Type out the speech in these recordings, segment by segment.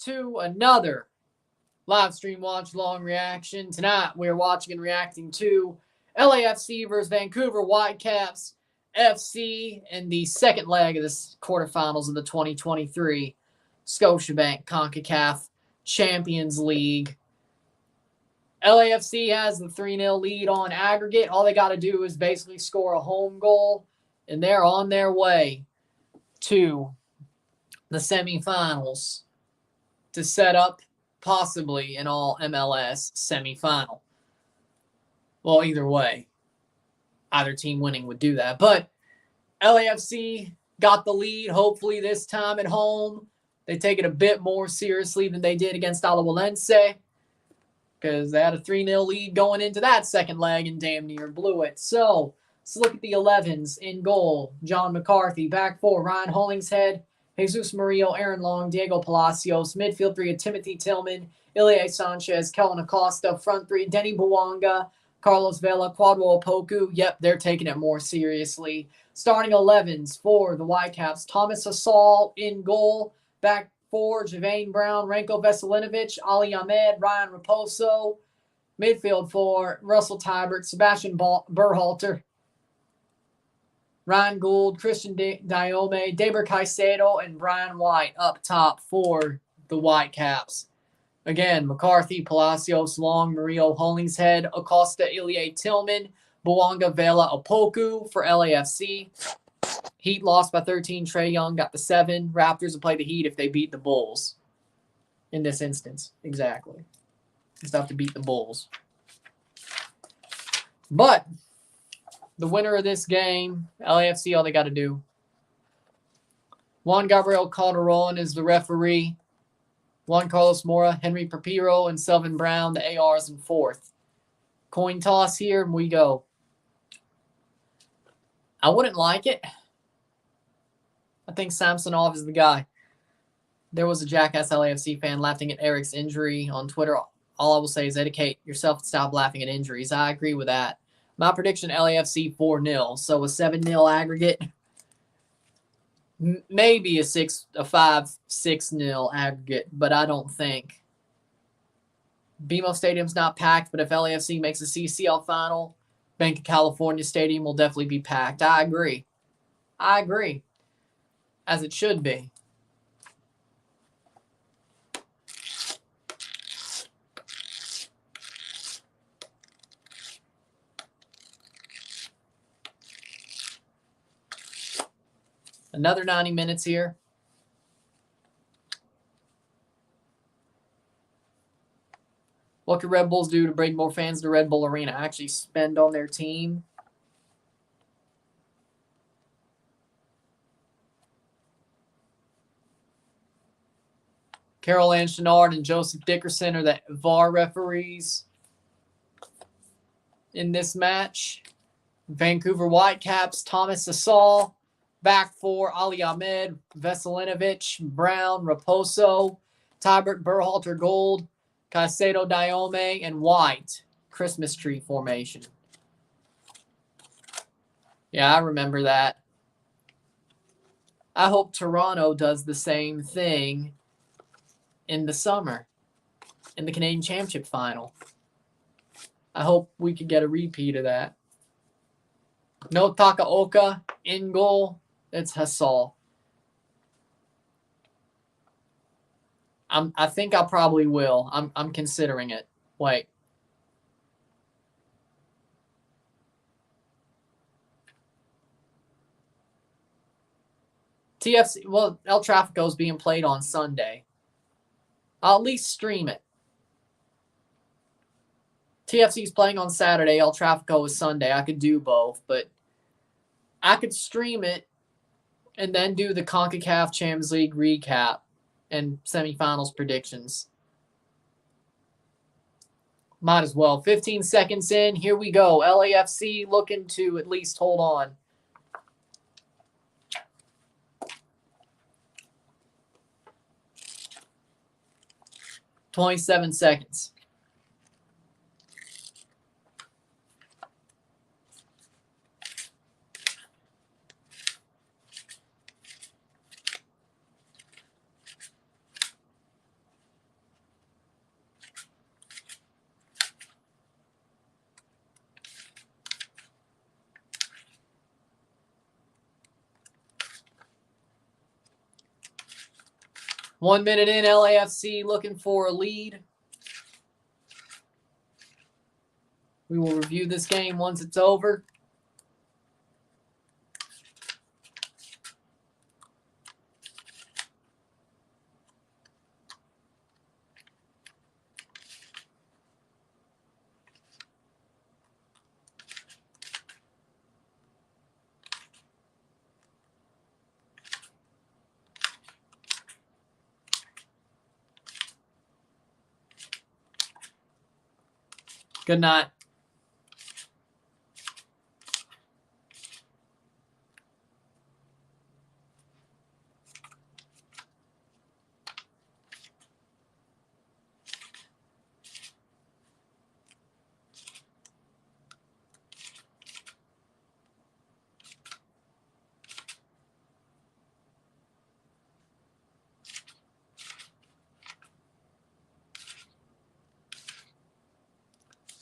to another live stream watch long reaction. Tonight we're watching and reacting to LAFC versus Vancouver Whitecaps FC in the second leg of this quarterfinals of the 2023 Scotiabank Concacaf Champions League. LAFC has the 3-0 lead on aggregate. All they got to do is basically score a home goal, and they're on their way to the semifinals to set up possibly an all MLS semifinal. Well, either way, either team winning would do that. But LAFC got the lead, hopefully this time at home. They take it a bit more seriously than they did against Alajuelense because they had a 3-0 lead going into that second leg and damn near blew it. So let's look at the 11s. In goal, John McCarthy. Back four, Ryan Hollingshead, Jesus Murillo, Aaron Long, Diego Palacios. Midfield three, Timothy Tillman, Ilie Sanchez, Kellen Acosta. Front three, Denny Bouanga, Carlos Vela, Quadro Opoku. Yep, they're taking it more seriously. Starting 11s for the Whitecaps. Thomas Hasal in goal. Back four, Javane Brown, Ranko Veselinovic, Ali Ahmed, Ryan Raposo. Midfield for Russell Tybert, Sebastian Berhalter, Ryan Gould, Christian Diome, Daber Caicedo, and Brian White up top for the Whitecaps. Again, McCarthy, Palacios, Long, Murillo, Hollingshead, Acosta, Ilie Tillman, Bouanga, Vela, Opoku for LAFC. Heat lost by 13. Trae Young got the 7. Raptors will play the Heat if they beat the Bulls. In this instance, exactly. Just have to beat the Bulls. But the winner of this game, LAFC, all they got to do. Juan Gabriel Calderon is the referee. Juan Carlos Mora, Henry Papiro, and Selvin Brown, the ARs in fourth. Coin toss here, and we go. I wouldn't like it. I think Samsonov is the guy. There was a jackass LAFC fan laughing at Eric's injury on Twitter. All I will say is educate yourself and stop laughing at injuries. I agree with that. My prediction, LAFC 4-0. So a 7-0 aggregate. Maybe a 5-6-0 aggregate, but I don't think. BMO Stadium's not packed, but if LAFC makes a CCL final, Bank of California Stadium will definitely be packed. I agree. As it should be. Another 90 minutes here. What could Red Bulls do to bring more fans to Red Bull Arena? Actually spend on their team? Carol Ann Chenard and Joseph Dickerson are the VAR referees in this match. Vancouver Whitecaps, Thomas Hasal. Back four, Ali Ahmed, Veselinovic, Brown, Raposo, Tybert, Berhalter, Gold, Caicedo, Diome, and White. Christmas tree formation. Yeah, I remember that. I hope Toronto does the same thing in the summer, in the Canadian Championship final. I hope we could get a repeat of that. No Takaoka in goal. It's Hasal. I think I probably will. I'm considering it. Wait. TFC, well, El Tráfico is being played on Sunday. I'll at least stream it. TFC is playing on Saturday. El Tráfico is Sunday. I could do both, but I could stream it and then do the CONCACAF Champions League recap and semifinals predictions. Might as well. 15 seconds in. Here we go. LAFC looking to at least hold on. $27 seconds. 1 minute in, LAFC looking for a lead. We will review this game once it's over. Good night.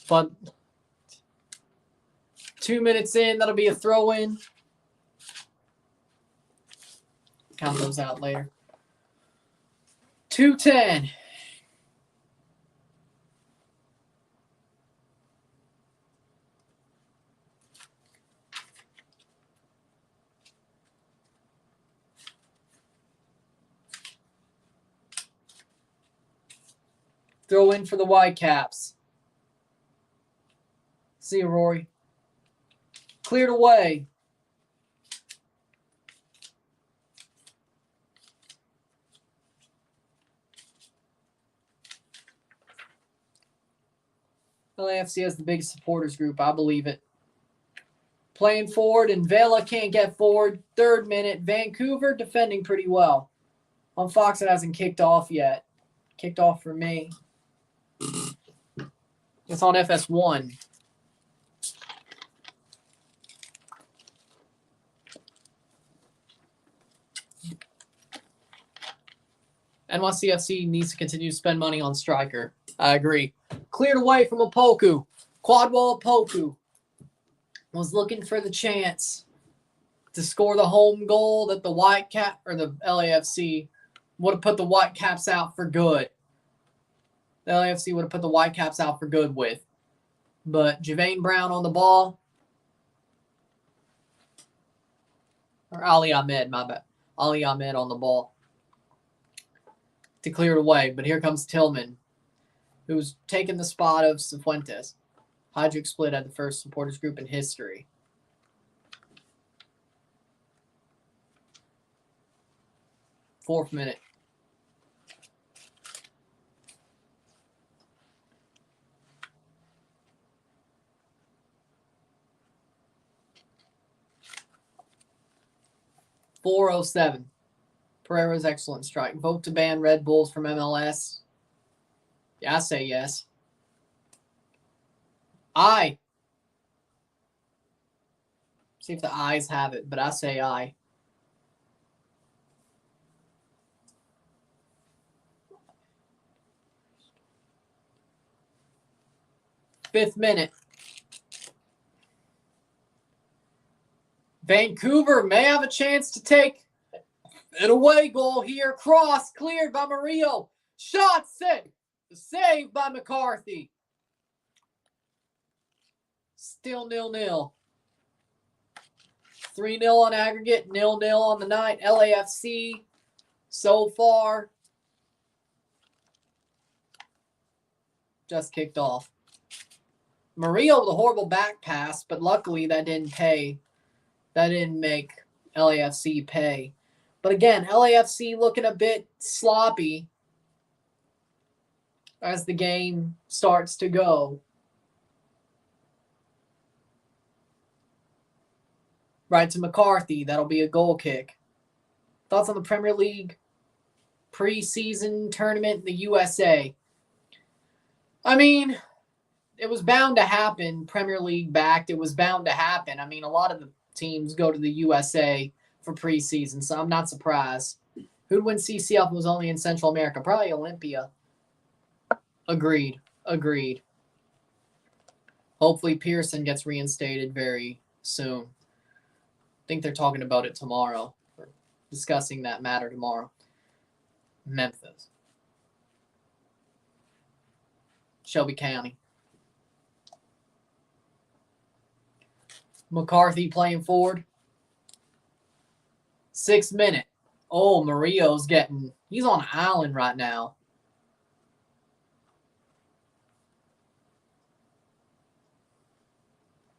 But 2 minutes in, that'll be a throw-in. Count those out later. 2:10. Throw in for the Whitecaps. See you, Rory. Cleared away. LAFC has the biggest supporters group. I believe it. Playing forward, and Vela can't get forward. 3rd minute. Vancouver defending pretty well. On Fox, it hasn't kicked off yet. Kicked off for me. It's on FS1. NYCFC needs to continue to spend money on striker. I agree. Cleared away from Opoku. Quadwall Opoku was looking for the chance to score the home goal that the Whitecap or the LAFC would have put the Whitecaps out for good. The LAFC would have put the Whitecaps out for good with. But Javane Brown on the ball. Or Ali Ahmed, my bad. Ali Ahmed on the ball to clear it away. But here comes Tillman, who's taken the spot of Cifuentes. Hydrick split at the first supporters group in history. Fourth minute. .407. Pereira's excellent strike. Vote to ban Red Bulls from MLS. Yeah, I say yes. Aye. See if the ayes have it, but I say aye. Fifth minute. Vancouver may have a chance to take an away goal here. Cross cleared by Murillo. Shot set. Saved by McCarthy. Still 0-0. 3-0 on aggregate, 0-0 on the night. LAFC so far just kicked off. Murillo with a horrible back pass, but luckily that didn't pay. That didn't make LAFC pay. But again, LAFC looking a bit sloppy as the game starts to go. Right to McCarthy. That'll be a goal kick. Thoughts on the Premier League preseason tournament in the USA? I mean, it was bound to happen. Premier League backed. It was bound to happen. I mean, a lot of the teams go to the USA for preseason, so I'm not surprised. Who'd win CCL if it was only in Central America? Probably Olympia. Agreed. Hopefully Pearson gets reinstated very soon. I think they're talking about it tomorrow. Or discussing that matter tomorrow. Memphis. Shelby County. McCarthy playing forward. 6 minute. Oh, Murillo's he's on an island right now.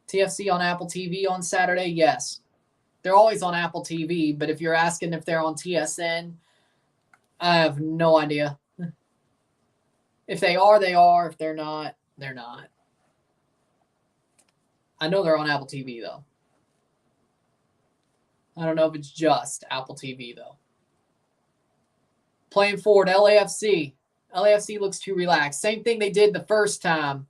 TFC on Apple TV on Saturday? Yes. They're always on Apple TV, but if you're asking if they're on TSN, I have no idea. If they are, they are. If they're not, they're not. I know they're on Apple TV, though. I don't know if it's just Apple TV, though. Playing forward, LAFC. LAFC looks too relaxed. Same thing they did the first time.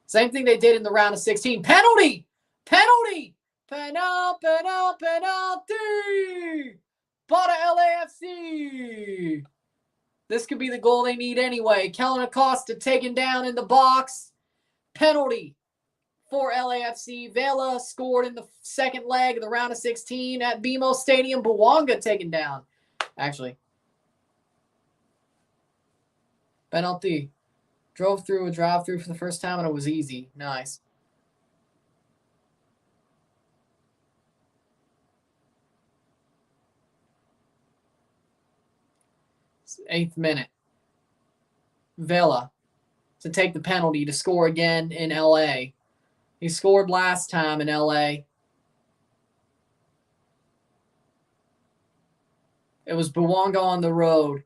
Same thing they did in the round of 16. Penalty! Penalty! Penalty! Bada LAFC! This could be the goal they need anyway. Kellen Acosta taken down in the box. Penalty for LAFC. Vela scored in the second leg of the round of 16 at BMO Stadium. Bouanga taken down. Actually. Penalty. Drove through a drive-through for the first time, and it was easy. Nice. It's 8th minute. Vela to take the penalty to score again in LA. He scored last time in LA. It was Bouanga on the road.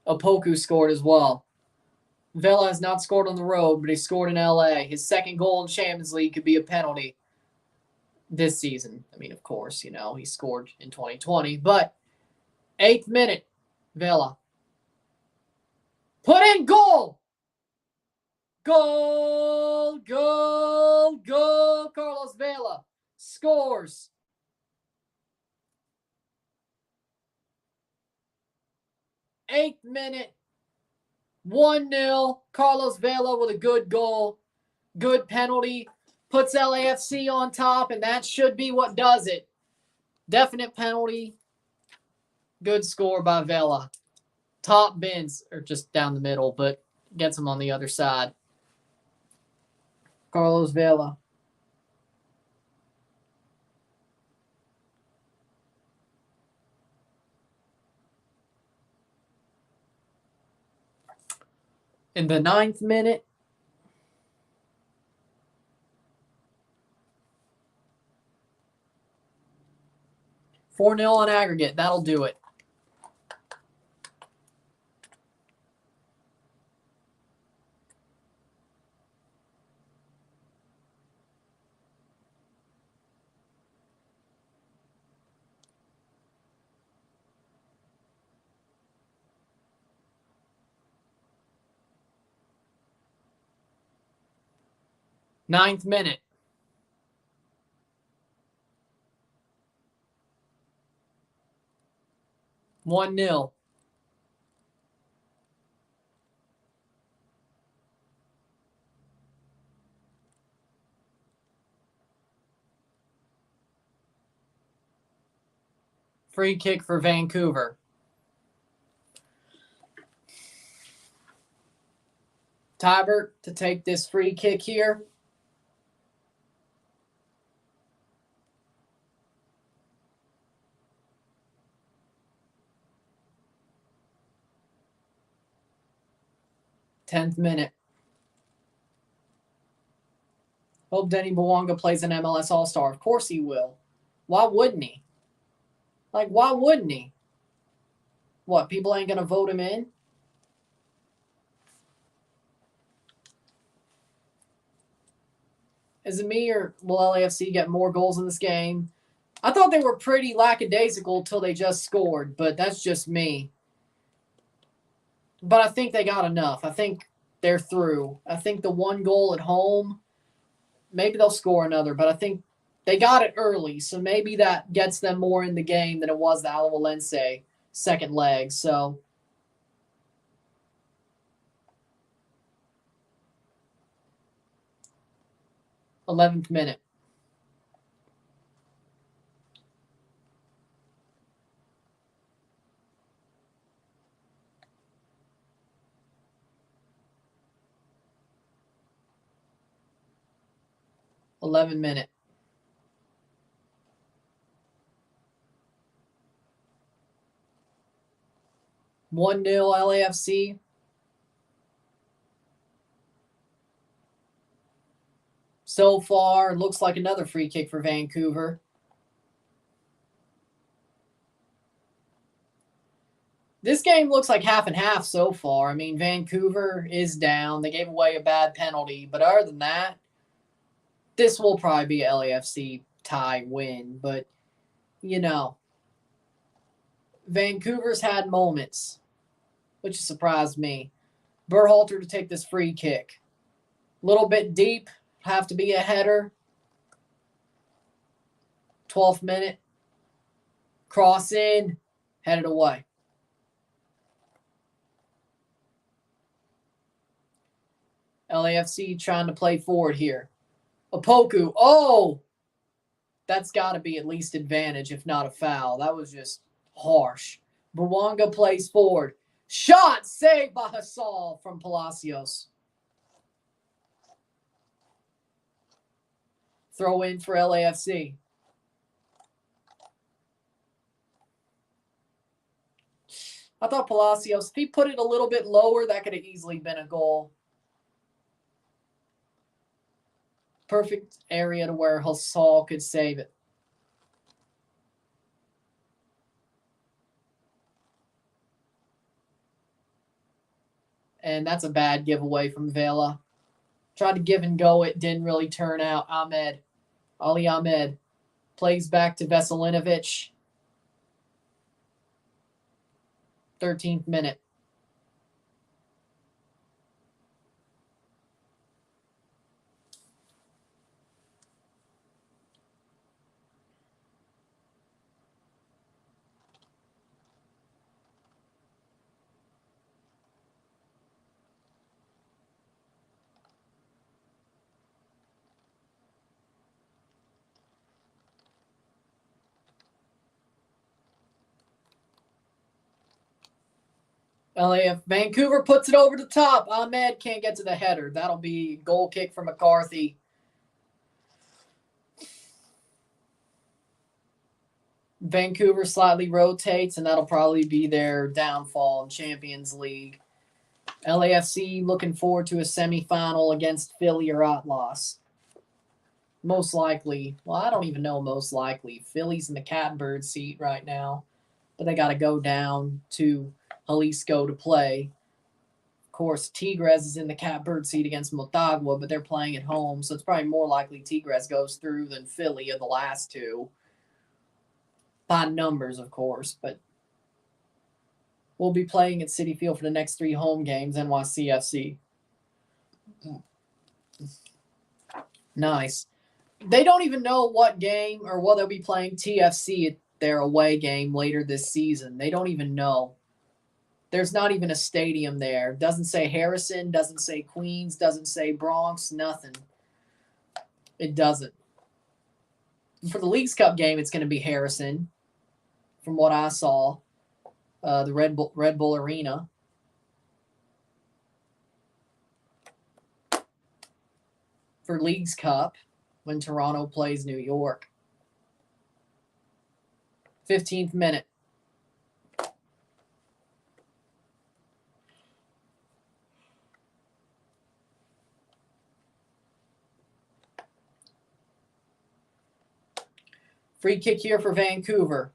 Opoku scored as well. Vela has not scored on the road, but he scored in LA. His second goal in Champions League could be a penalty this season. I mean, of course, he scored in 2020. But 8th minute, Vela. Put in goal! Goal! Goal! Goal! Carlos Vela scores. Eighth minute. 1-0. Carlos Vela with a good goal. Good penalty. Puts LAFC on top, and that should be what does it. Definite penalty. Good score by Vela. Top bins, or just down the middle, but gets him on the other side. Carlos Vela. In the 9th minute, $4-0 on aggregate. That'll do it. Ninth minute. $1-0. Free kick for Vancouver. Tybert to take this free kick here. Tenth minute. Hope Denny Bouanga plays an MLS All-Star. Of course he will. Why wouldn't he? Why wouldn't he? What, people ain't going to vote him in? Is it me, or will LAFC get more goals in this game? I thought they were pretty lackadaisical till they just scored, but that's just me. But I think they got enough. I think they're through. I think the one goal at home, maybe they'll score another, but I think they got it early, so maybe that gets them more in the game than it was the Alajuelense second leg. So 11th minute. 11-minute. One 0 LAFC. So far, looks like another free kick for Vancouver. This game looks like half and half so far. I mean, Vancouver is down. They gave away a bad penalty. But other than that, this will probably be a LAFC tie win. But, you know, Vancouver's had moments, which surprised me. Berhalter to take this free kick. A little bit deep. Have to be a header. 12th minute. Cross in. Headed away. LAFC trying to play forward here. Opoku. Oh! That's got to be at least advantage, if not a foul. That was just harsh. Bouanga plays forward. Shot saved by Hassal from Palacios. Throw in for LAFC. I thought Palacios, if he put it a little bit lower, that could have easily been a goal. Perfect area to where Hassal could save it. And that's a bad giveaway from Vela. Tried to give and go. It didn't really turn out. Ali Ahmed plays back to Veselinovic. 13th minute. Vancouver puts it over the top. Ahmed can't get to the header. That'll be goal kick for McCarthy. Vancouver slightly rotates, and that'll probably be their downfall in Champions League. LAFC looking forward to a semifinal against Philly or Atlas. Most likely. Well, I don't even know most likely. Philly's in the catbird seat right now, but they got to go down to Jalisco to play. Of course, Tigres is in the catbird seat against Motagua, but they're playing at home, so it's probably more likely Tigres goes through than Philly of the last two. By numbers, of course, but we'll be playing at Citi Field for the next 3 home games, NYCFC. Nice. They don't even know what game or what they'll be playing TFC at their away game later this season. They don't even know. There's not even a stadium there. Doesn't say Harrison, doesn't say Queens, doesn't say Bronx, nothing. It doesn't. For the Leagues Cup game, it's going to be Harrison, from what I saw. The Red Bull Arena. For Leagues Cup, when Toronto plays New York. 15th minute. Free kick here for Vancouver.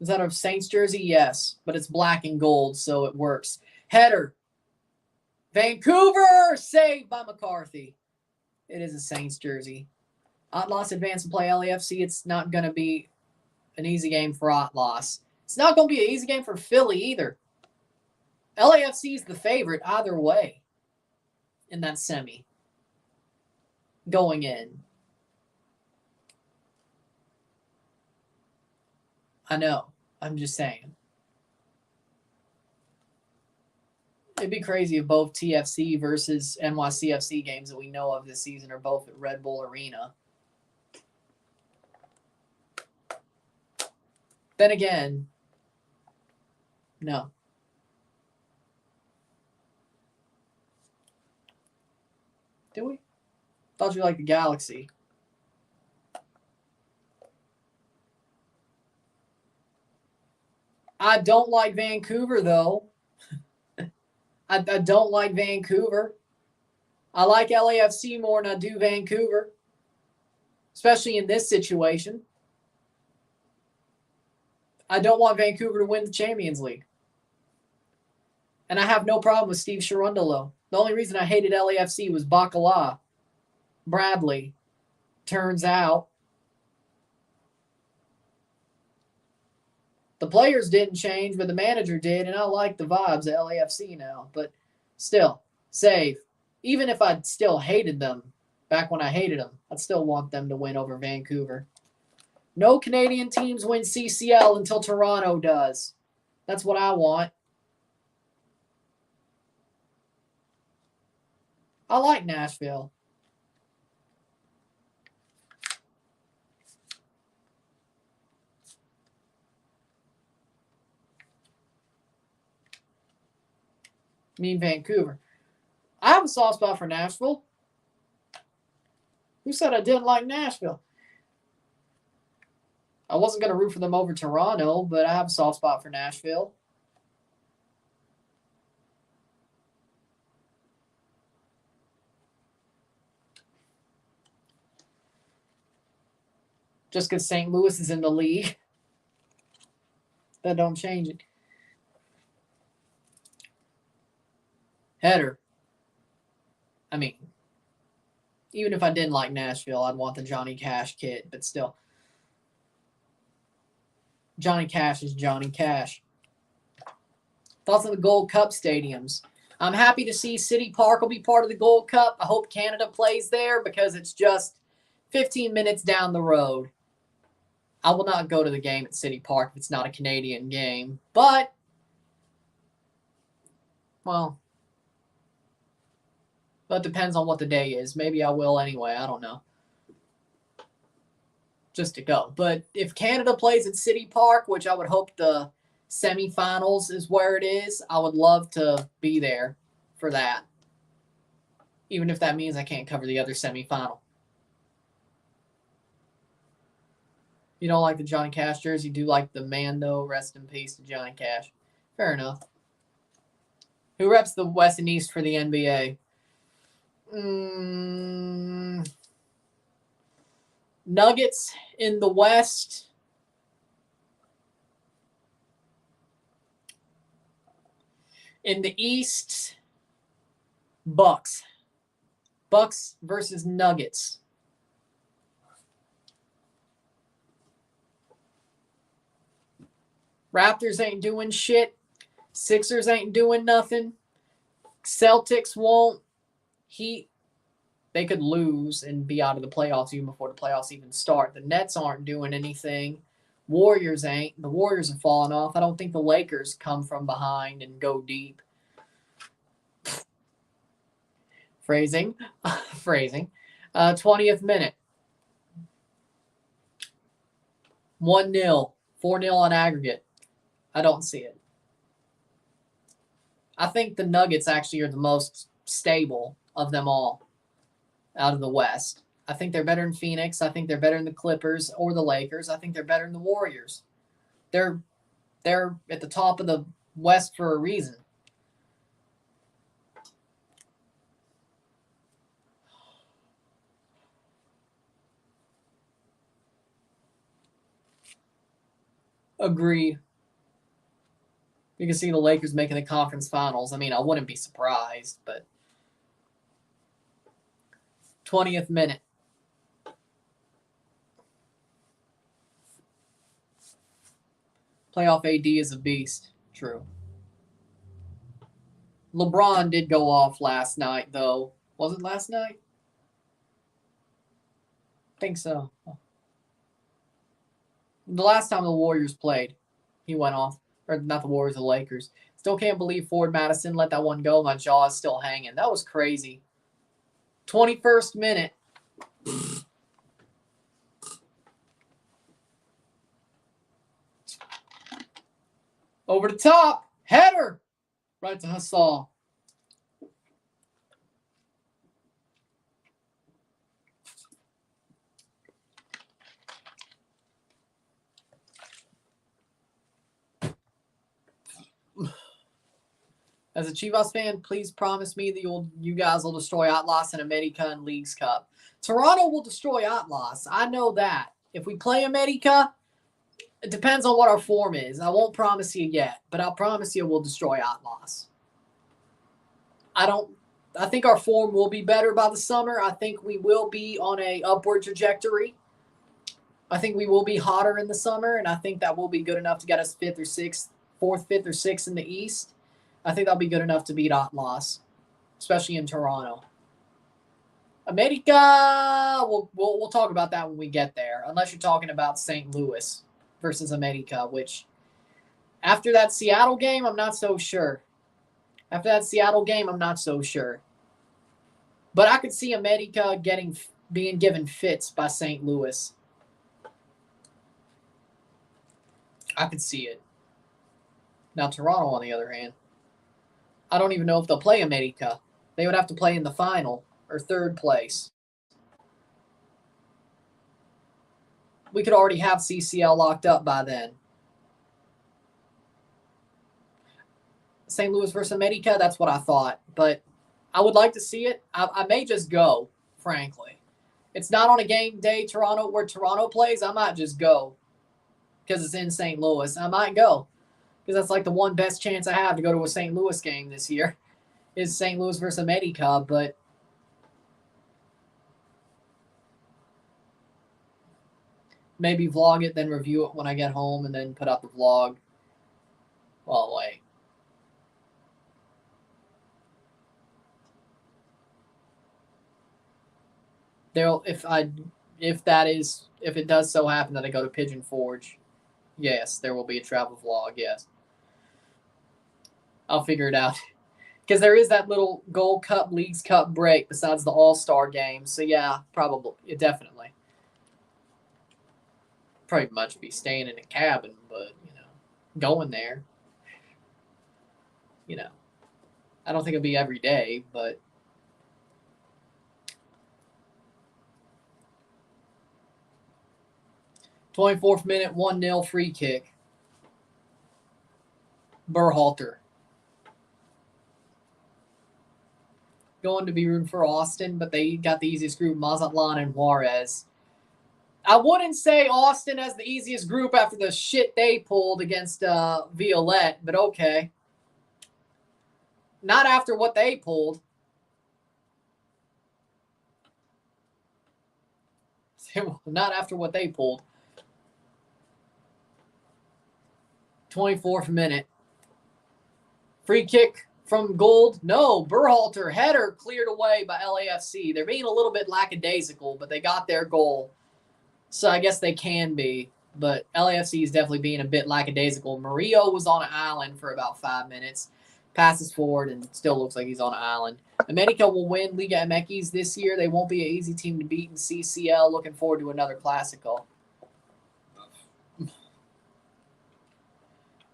Is that a Saints jersey? Yes, but it's black and gold, so it works. Header. Vancouver! Saved by McCarthy. It is a Saints jersey. Atlas advance and play LAFC. It's not going to be an easy game for Atlas. It's not going to be an easy game for Philly either. LAFC is the favorite either way in that semi. Going in. I know. I'm just saying. It'd be crazy if both TFC versus NYCFC games that we know of this season are both at Red Bull Arena. Then again, no. Did we? Thought you liked the Galaxy. I don't like Vancouver, though. I don't like Vancouver. I like LAFC more than I do Vancouver, especially in this situation. I don't want Vancouver to win the Champions League. And I have no problem with Steve Cherundolo. The only reason I hated LAFC was Bacala. Bradley. Turns out the players didn't change, but the manager did, and I like the vibes at LAFC now. But still, save. Even if I still hated them back when I hated them, I'd still want them to win over Vancouver. No Canadian teams win CCL until Toronto does. That's what I want. I like Nashville. I mean Vancouver. I have a soft spot for Nashville. Who said I didn't like Nashville? I wasn't going to root for them over Toronto, but I have a soft spot for Nashville. Just because St. Louis is in the league, that don't change it. Header. I mean, even if I didn't like Nashville, I'd want the Johnny Cash kit, but still. Johnny Cash is Johnny Cash. Thoughts on the Gold Cup stadiums? I'm happy to see City Park will be part of the Gold Cup. I hope Canada plays there because it's just 15 minutes down the road. I will not go to the game at City Park if it's not a Canadian game. But, well, that depends on what the day is. Maybe I will anyway. I don't know. Just to go. But if Canada plays at City Park, which I would hope the semifinals is where it is, I would love to be there for that. Even if that means I can't cover the other semifinal. You don't like the Johnny Cash jersey? You do like the man, though. Rest in peace to Johnny Cash. Fair enough. Who reps the West and East for the NBA? Nuggets in the West. In the East, Bucks. Bucks versus Nuggets. Raptors ain't doing shit. Sixers ain't doing nothing. Celtics won't. Heat, they could lose and be out of the playoffs even before the playoffs even start. The Nets aren't doing anything. Warriors ain't. The Warriors have fallen off. I don't think the Lakers come from behind and go deep. Phrasing. 20th minute. 1-0. 4-0 on aggregate. I don't see it. I think the Nuggets actually are the most stable of them all out of the West. I think they're better than Phoenix. I think they're better than the Clippers or the Lakers. I think they're better than the Warriors. They're at the top of the West for a reason. Agree. You can see the Lakers making the conference finals. I mean, I wouldn't be surprised, but 20th minute. Playoff AD is a beast. True. LeBron did go off last night, though. Was it last night? I think so. The last time the Warriors played, he went off. Or not the Warriors, the Lakers. Still can't believe Ford Madison let that one go. My jaw is still hanging. That was crazy. 21st minute. Over the top. Header. Right to Hassan. As a Chivas fan, please promise me that you guys will destroy Atlas and America and Leagues Cup. Toronto will destroy Atlas. I know that. If we play America, it depends on what our form is. I won't promise you yet, but I'll promise you we'll destroy Atlas. I think our form will be better by the summer. I think we will be on a upward trajectory. I think we will be hotter in the summer, and I think that will be good enough to get us fourth, fifth, or sixth in the East. I think that'll be good enough to beat Atlas, especially in Toronto. America, we'll talk about that when we get there, unless you're talking about St. Louis versus America, which after that Seattle game, I'm not so sure. But I could see America being given fits by St. Louis. I could see it. Now, Toronto, on the other hand, I don't even know if they'll play America. They would have to play in the final or third place. We could already have CCL locked up by then. St. Louis versus America, that's what I thought. But I would like to see it. I may just go, frankly. It's not on a game day where Toronto plays. I might just go because it's in St. Louis. I might go because that's like the one best chance I have to go to a St. Louis game this year is St. Louis versus America. But maybe vlog it, then review it when I get home, and then put out the vlog. Well, wait. If it does so happen that I go to Pigeon Forge, yes, there will be a travel vlog, yes. I'll figure it out. Because there is that little Gold Cup, Leagues Cup break besides the All-Star game. So, yeah, probably. Yeah, definitely. Pretty much be staying in a cabin, but, going there. I don't think it'll be every day, but 24th minute, 1-0 free kick. Berhalter. Going to be rooting for Austin, but they got the easiest group, Mazatlan and Juarez. I wouldn't say Austin has the easiest group after the shit they pulled against Violette, but okay. Not after what they pulled. Not after what they pulled. 24th minute. Free kick from Gold. No, Berhalter. Header cleared away by LAFC. They're being a little bit lackadaisical, but they got their goal. So I guess they can be. But LAFC is definitely being a bit lackadaisical. Murillo was on an island for about 5 minutes. Passes forward and still looks like he's on an island. America will win Liga MX this year. They won't be an easy team to beat in CCL. Looking forward to another Clásico.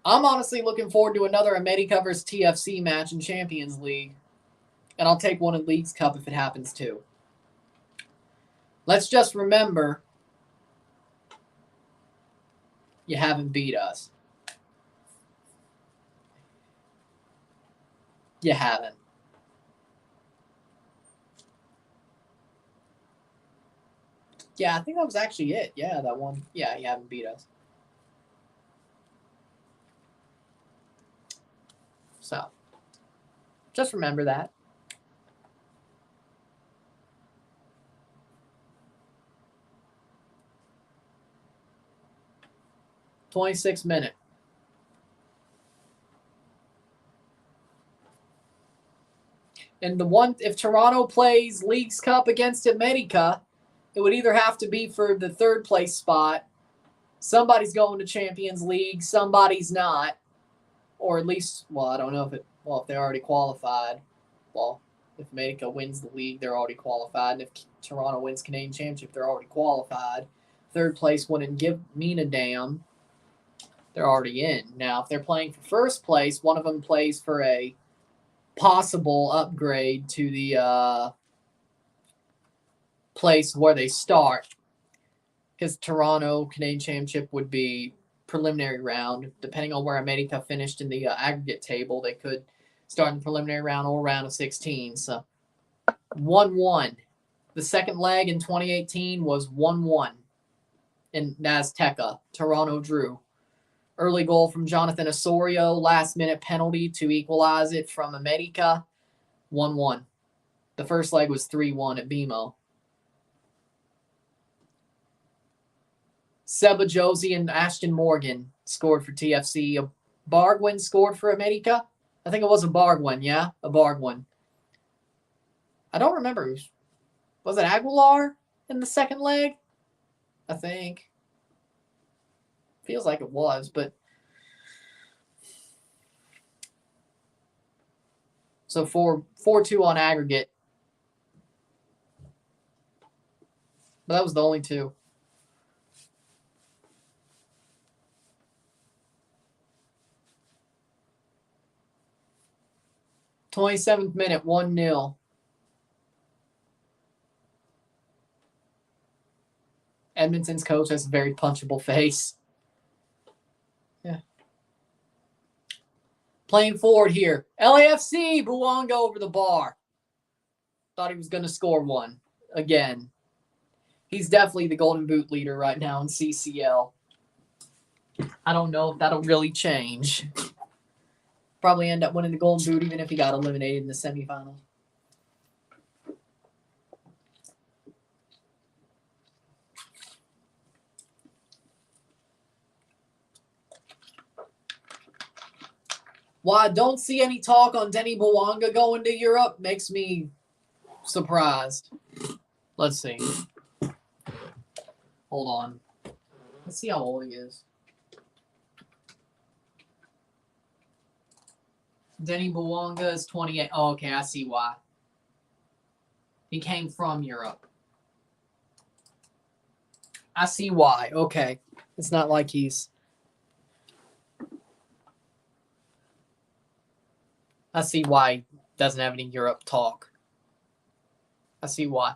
I'm honestly looking forward to another America versus TFC match in Champions League. And I'll take one in Leagues Cup if it happens too. Let's just remember, you haven't beat us. You haven't. Yeah, I think that was actually it. Yeah, that one. Yeah, you haven't beat us. So, just remember that. '26th minute. And if Toronto plays Leagues Cup against America, it would either have to be for the third place spot. Somebody's going to Champions League, somebody's not. Or at least, I don't know if they're already qualified. Well, if America wins the league, they're already qualified. And if Toronto wins Canadian Championship, they're already qualified. Third place wouldn't mean a damn. They're already in. Now, if they're playing for first place, one of them plays for a possible upgrade to the place where they start. Because Toronto Canadian Championship would be preliminary round. Depending on where America finished in the aggregate table, they could starting the preliminary round or round of 16. So 1-1. The second leg in 2018 was 1-1 in Azteca. Toronto drew. Early goal from Jonathan Osorio, last-minute penalty to equalize it from America, 1-1. The first leg was 3-1 at BMO. Seba Josie and Ashton Morgan scored for TFC. A Bargwin scored for America. I think it was a Bargwin, yeah? A Bargwin. I don't remember. Was it Aguilar in the second leg? I think. Feels like it was, but. So 4-2 on aggregate. But that was the only two. 27th minute, 1-0. Edmonton's coach has a very punchable face. Yeah. Playing forward here. LAFC, Buonga over the bar. Thought he was going to score one again. He's definitely the Golden Boot leader right now in CCL. I don't know if that'll really change. Probably end up winning the Golden Boot even if he got eliminated in the semifinals. Why I don't see any talk on Denny Buonga going to Europe makes me surprised. Let's see. Hold on. Let's see how old he is. Denny Buonga is 28. Oh, okay, I see why. He came from Europe. I see why. Okay. It's not like he's... I see why he doesn't have any Europe talk. I see why.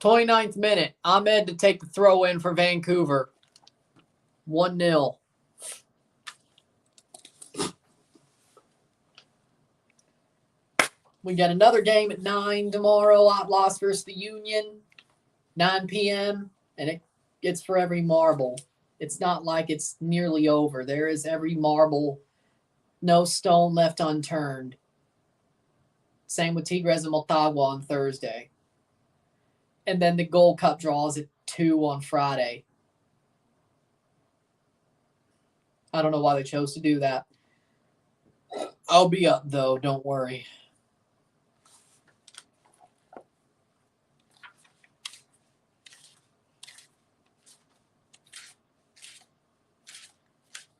29th minute. Ahmed to take the throw in for Vancouver. 1-0. We got another game at 9 tomorrow. Outlaws versus the Union. 9 p.m. And it's for every marble. It's not like it's nearly over. There is every marble. No stone left unturned. Same with Tigres and Motagua on Thursday. And then the Gold Cup draws at 2 on Friday. I don't know why they chose to do that. I'll be up, though. Don't worry.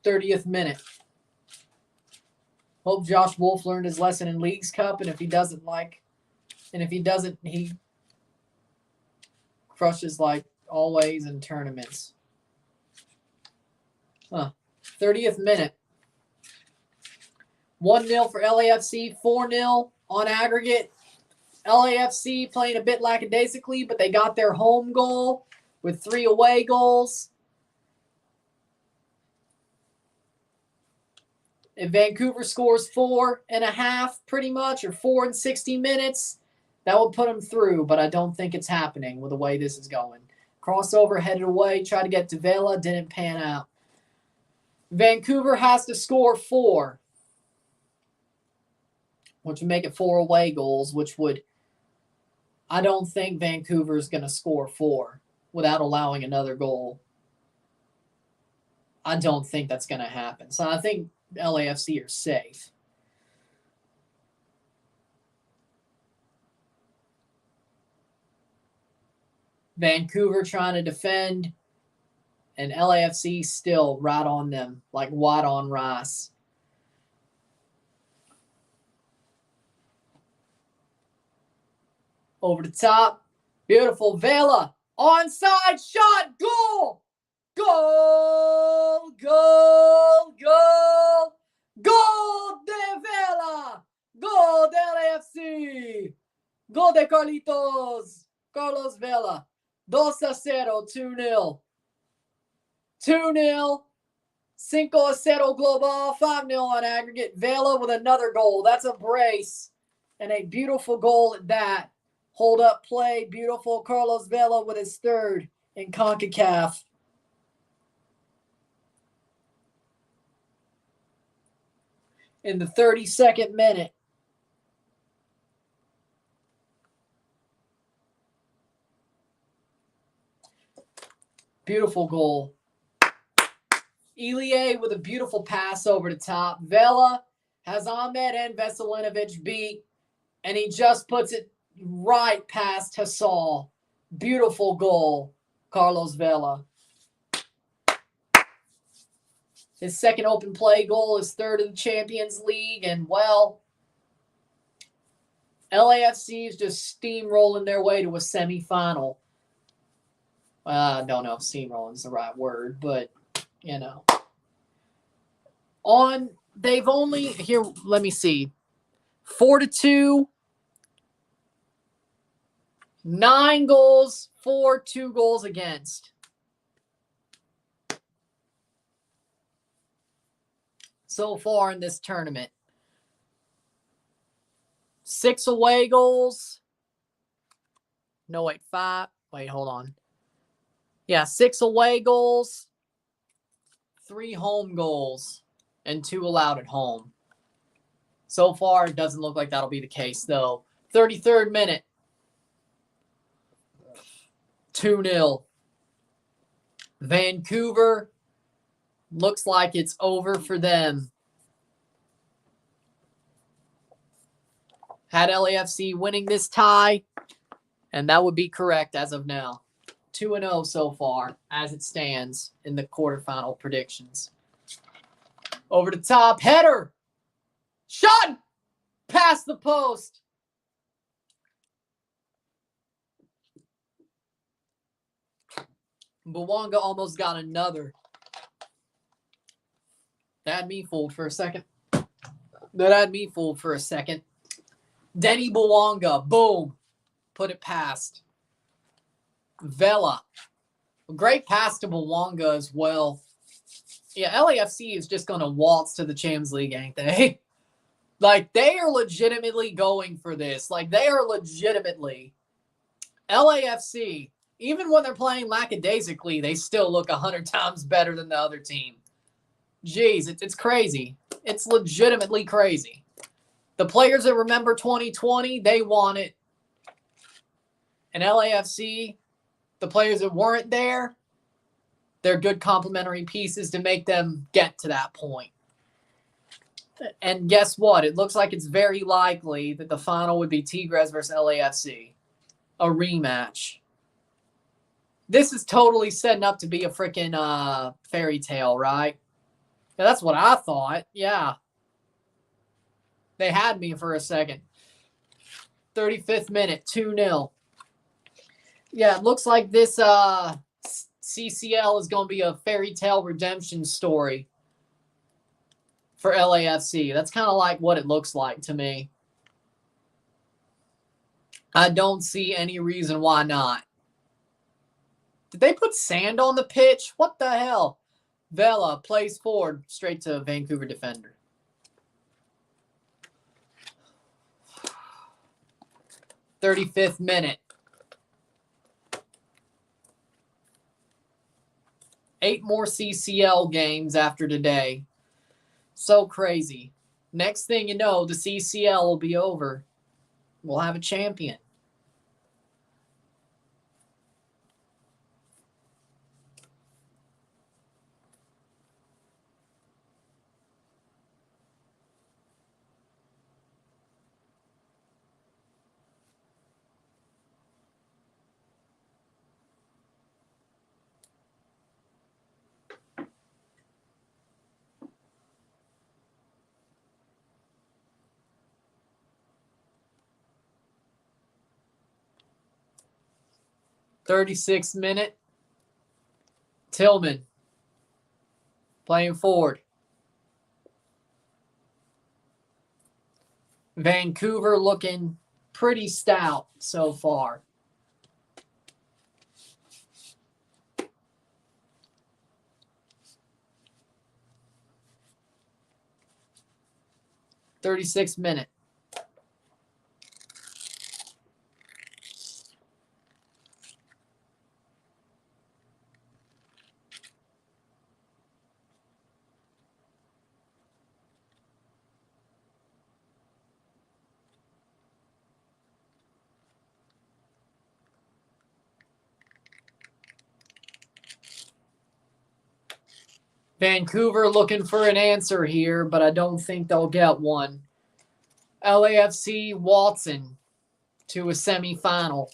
'30th minute. Hope Josh Wolff learned his lesson in Leagues Cup, and if he doesn't, he crushes like always in tournaments. 30th minute. 1-0 for LAFC, 4-0 on aggregate. LAFC playing a bit lackadaisically, but they got their home goal with 3 away goals. If Vancouver scores 4.5 pretty much, or 4 in 60 minutes, that would put them through, but I don't think it's happening with the way this is going. Crossover headed away, tried to get to Vela, didn't pan out. Vancouver has to score 4, which would make it 4 away goals, which would... I don't think Vancouver is going to score 4 without allowing another goal. I don't think that's going to happen. So I think LAFC are safe. Vancouver trying to defend, and LAFC still right on them, like white on rice. Over the top. Beautiful Vela. Onside shot. Goal. Goal. Goal. Goal. Goal de Vela. Goal de LAFC. Goal de Carlitos. Carlos Vela. 2-0. 2-0. 2-0. 5-0 Global, 5-0 on aggregate. Vela with another goal. That's a brace. And a beautiful goal at that. Hold up play. Beautiful. Carlos Vela with his third in Concacaf. In the 32nd minute. Beautiful goal. Ilie with a beautiful pass over the top. Vela has Ahmed and Veselinovic beat, and he just puts it right past Hassal. Beautiful goal, Carlos Vela. His second open play goal, his third in the Champions League, and well, LAFC is just steamrolling their way to a semifinal. I don't know if steamrolling is the right word, but you know. They've only here. Let me see. 4-2, 9 goals for, 2 goals against. So far in this tournament. 6 away goals. No, wait, 5. Wait, hold on. Yeah, 6 away goals, 3 home goals, and 2 allowed at home. So far, it doesn't look like that'll be the case, though. 33rd minute. 2-0. Vancouver. Looks like it's over for them. Had LAFC winning this tie, and that would be correct as of now. 2-0 so far as it stands in the quarterfinal predictions. Over the top, header. Shot past the post. Bouanga almost got another. That had me fooled for a second. Denny Bouanga, boom. Put it past. Vela. Great pass to Bouanga as well. Yeah, LAFC is just going to waltz to the Champions League, ain't they? Like, they are legitimately going for this. Like, they are legitimately. LAFC, even when they're playing lackadaisically, they still look 100 times better than the other team. Jeez, it's crazy. It's legitimately crazy. The players that remember 2020, they want it. And LAFC, the players that weren't there, they're good complementary pieces to make them get to that point. And guess what? It looks like it's very likely that the final would be Tigres versus LAFC. A rematch. This is totally setting up to be a freaking fairy tale, right? Yeah, that's what I thought. Yeah. They had me for a second. 35th minute, 2-0. Yeah, it looks like this CCL is going to be a fairy tale redemption story for LAFC. That's kind of like what it looks like to me. I don't see any reason why not. Did they put sand on the pitch? What the hell? Vela plays forward straight to a Vancouver defender. "35th minute. 8 more CCL games after today. So crazy. Next thing you know, the CCL will be over. We'll have a champion. "36th minute. Tillman playing forward. Vancouver looking pretty stout so far. 36th minute. Vancouver looking for an answer here, but I don't think they'll get one. LAFC waltzing to a semifinal.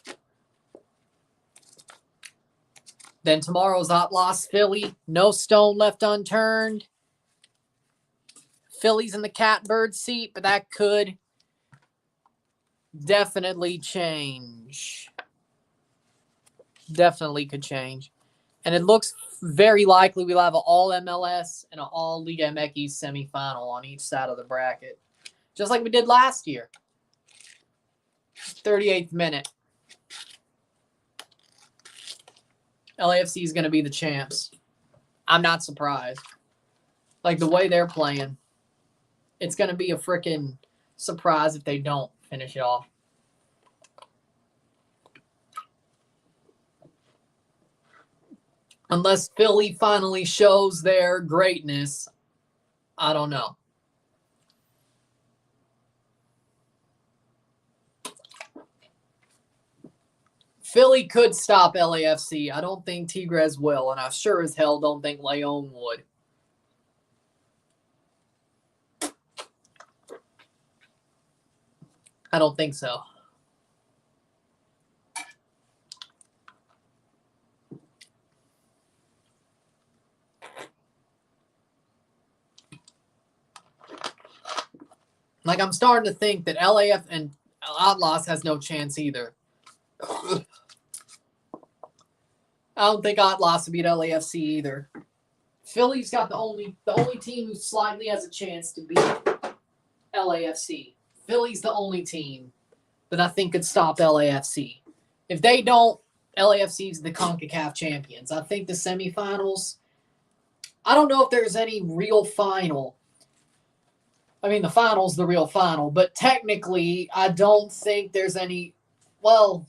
Then tomorrow's Atlas Philly. No stone left unturned. Philly's in the catbird seat, but that could definitely change. Definitely could change. And it looks very likely we'll have an all-MLS and an all-Liga MX semifinal on each side of the bracket. Just like we did last year. 38th minute. LAFC is going to be the champs. I'm not surprised. Like the way they're playing, it's going to be a freaking surprise if they don't finish it off. Unless Philly finally shows their greatness, I don't know. Philly could stop LAFC. I don't think Tigres will, and I sure as hell don't think Leon would. I don't think so. Like, I'm starting to think that LAF and Atlas has no chance either. I don't think Atlas will beat LAFC either. Philly's got the only team who slightly has a chance to beat LAFC. Philly's the only team that I think could stop LAFC. If they don't, LAFC's the Concacaf champions. I think the semifinals, I don't know if there's any real final. I mean, the final's the real final, but technically, I don't think there's any, well,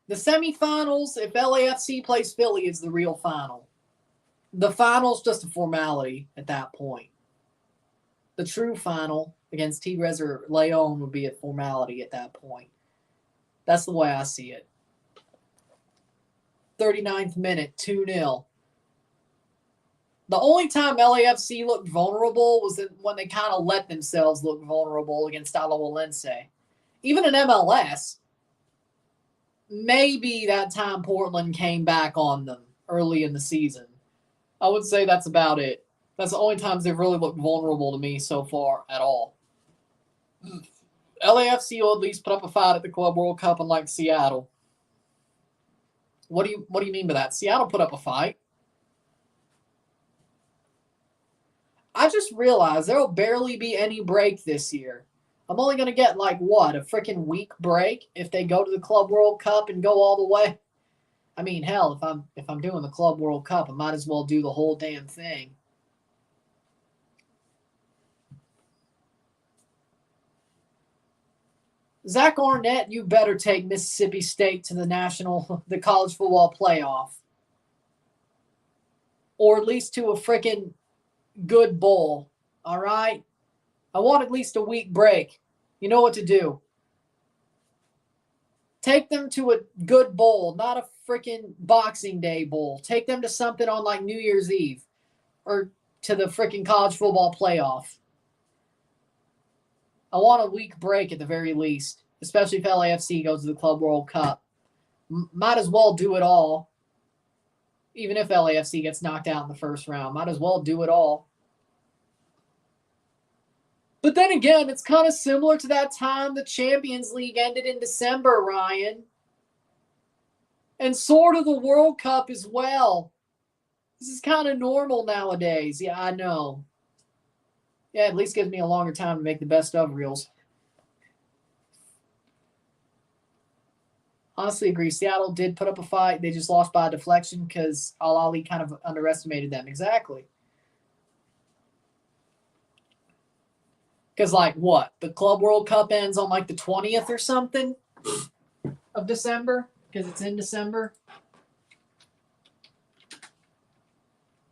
the semifinals, if LAFC plays Philly, is the real final. The final's just a formality at that point. The true final against Tigres or Leon would be a formality at that point. That's the way I see it. 39th minute, 2-0. The only time LAFC looked vulnerable was when they kind of let themselves look vulnerable against Alajuelense. Even in MLS, maybe that time Portland came back on them early in the season. I would say that's about it. That's the only times they've really looked vulnerable to me so far at all. LAFC will at least put up a fight at the Club World Cup, unlike Seattle. What do you mean by that? Seattle put up a fight. I just realized there will barely be any break this year. I'm only going to get, like, what, a freaking week break if they go to the Club World Cup and go all the way? I mean, hell, if I'm doing the Club World Cup, I might as well do the whole damn thing. Zach Arnett, you better take Mississippi State to the college football playoff. Or at least to a freaking good bowl. All right? I want at least a week break. You know what to do. Take them to a good bowl, not a freaking Boxing Day bowl. Take them to something on like New Year's Eve or to the freaking college football playoff. I want a week break at the very least, especially if LAFC goes to the Club World Cup. Might as well do it all. Even if LAFC gets knocked out in the first round, might as well do it all. But then again, it's kind of similar to that time the Champions League ended in December, Ryan. And sort of the World Cup as well. This is kind of normal nowadays. Yeah, I know. Yeah, at least gives me a longer time to make the best of reels. Honestly agree. Seattle did put up a fight. They just lost by a deflection because Al-Ali kind of underestimated them. Exactly. Because, like, what? The Club World Cup ends on, like, the 20th or something of December? Because it's in December.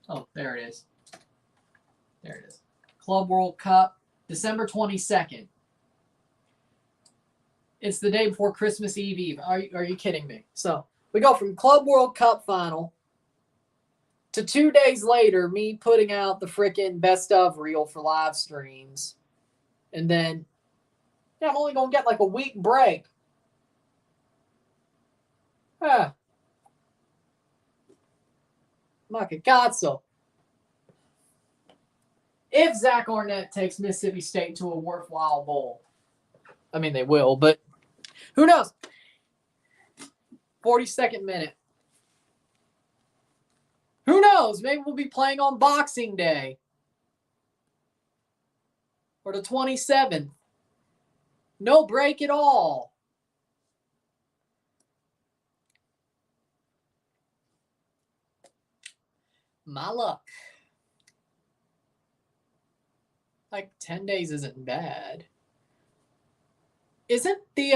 Oh, there it is. There it is. Club World Cup, December 22nd. It's the day before Christmas Eve. Are you kidding me? So we go from Club World Cup final to 2 days later, me putting out the freaking best of reel for live streams. And then, yeah, I'm only going to get like a week break. Ah. Ma che cazzo. If Zach Arnett takes Mississippi State to a worthwhile bowl. I mean, they will, but who knows? 42nd minute. Who knows? Maybe we'll be playing on Boxing Day. Or the 27th. No break at all. My luck. Like 10 days isn't bad. Isn't the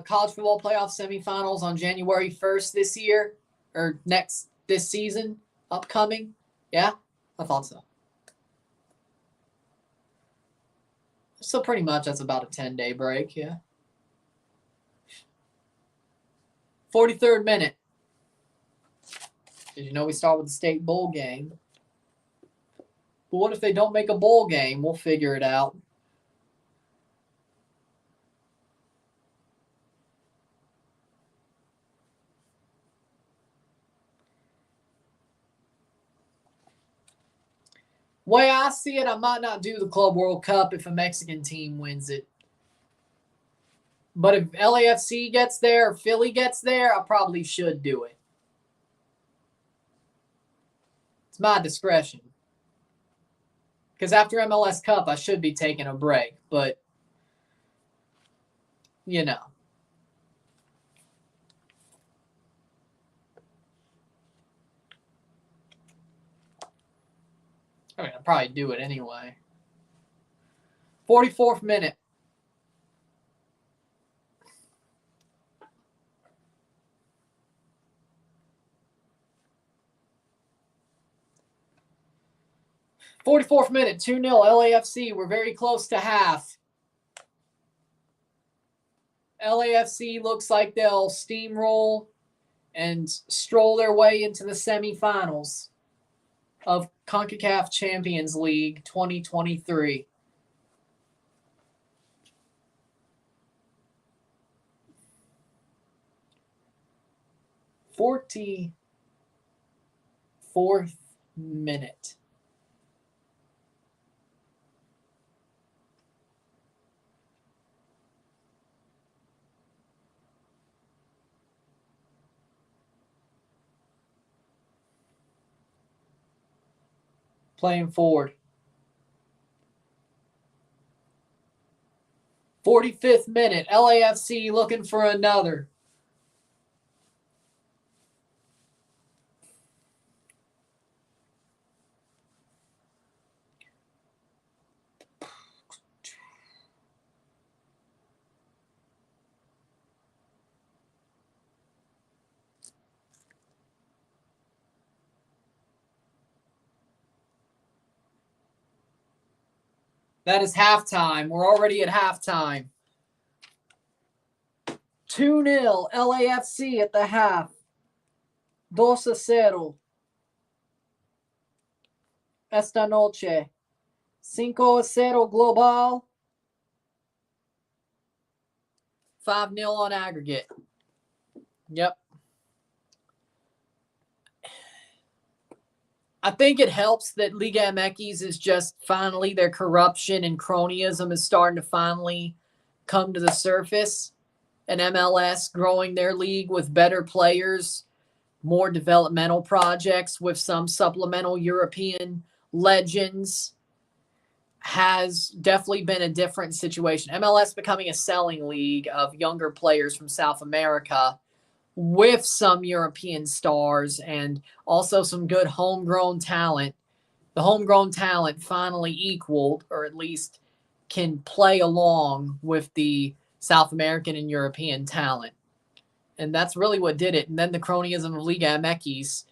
college football playoff semifinals on January 1st this year? Or this season? Upcoming? Yeah? I thought so. So pretty much that's about a 10-day break, yeah. 43rd minute. Did you know we start with the state bowl game? But what if they don't make a bowl game? We'll figure it out. Way I see it, I might not do the Club World Cup if a Mexican team wins it. But if LAFC gets there or Philly gets there, I probably should do it. It's my discretion. Because after MLS Cup, I should be taking a break. But, you know. I mean, I'll probably do it anyway. 44th minute. '44th minute, 2-0 LAFC. We're very close to half. LAFC looks like they'll steamroll and stroll their way into the semifinals of Concacaf Champions League 2023. '44th minute. Playing forward. 45th minute. LAFC looking for another. That is halftime. We're already at halftime. 2-0 LAFC at the half. 2-0. Esta noche. 5-0 global. 5-0 on aggregate. Yep. I think it helps that Liga MX is just finally, their corruption and cronyism is starting to finally come to the surface. And MLS growing their league with better players, more developmental projects with some supplemental European legends has definitely been a different situation. MLS becoming a selling league of younger players from South America with some European stars and also some good homegrown talent. The homegrown talent finally equaled, or at least can play along with the South American and European talent. And that's really what did it. And then the cronyism of Liga MX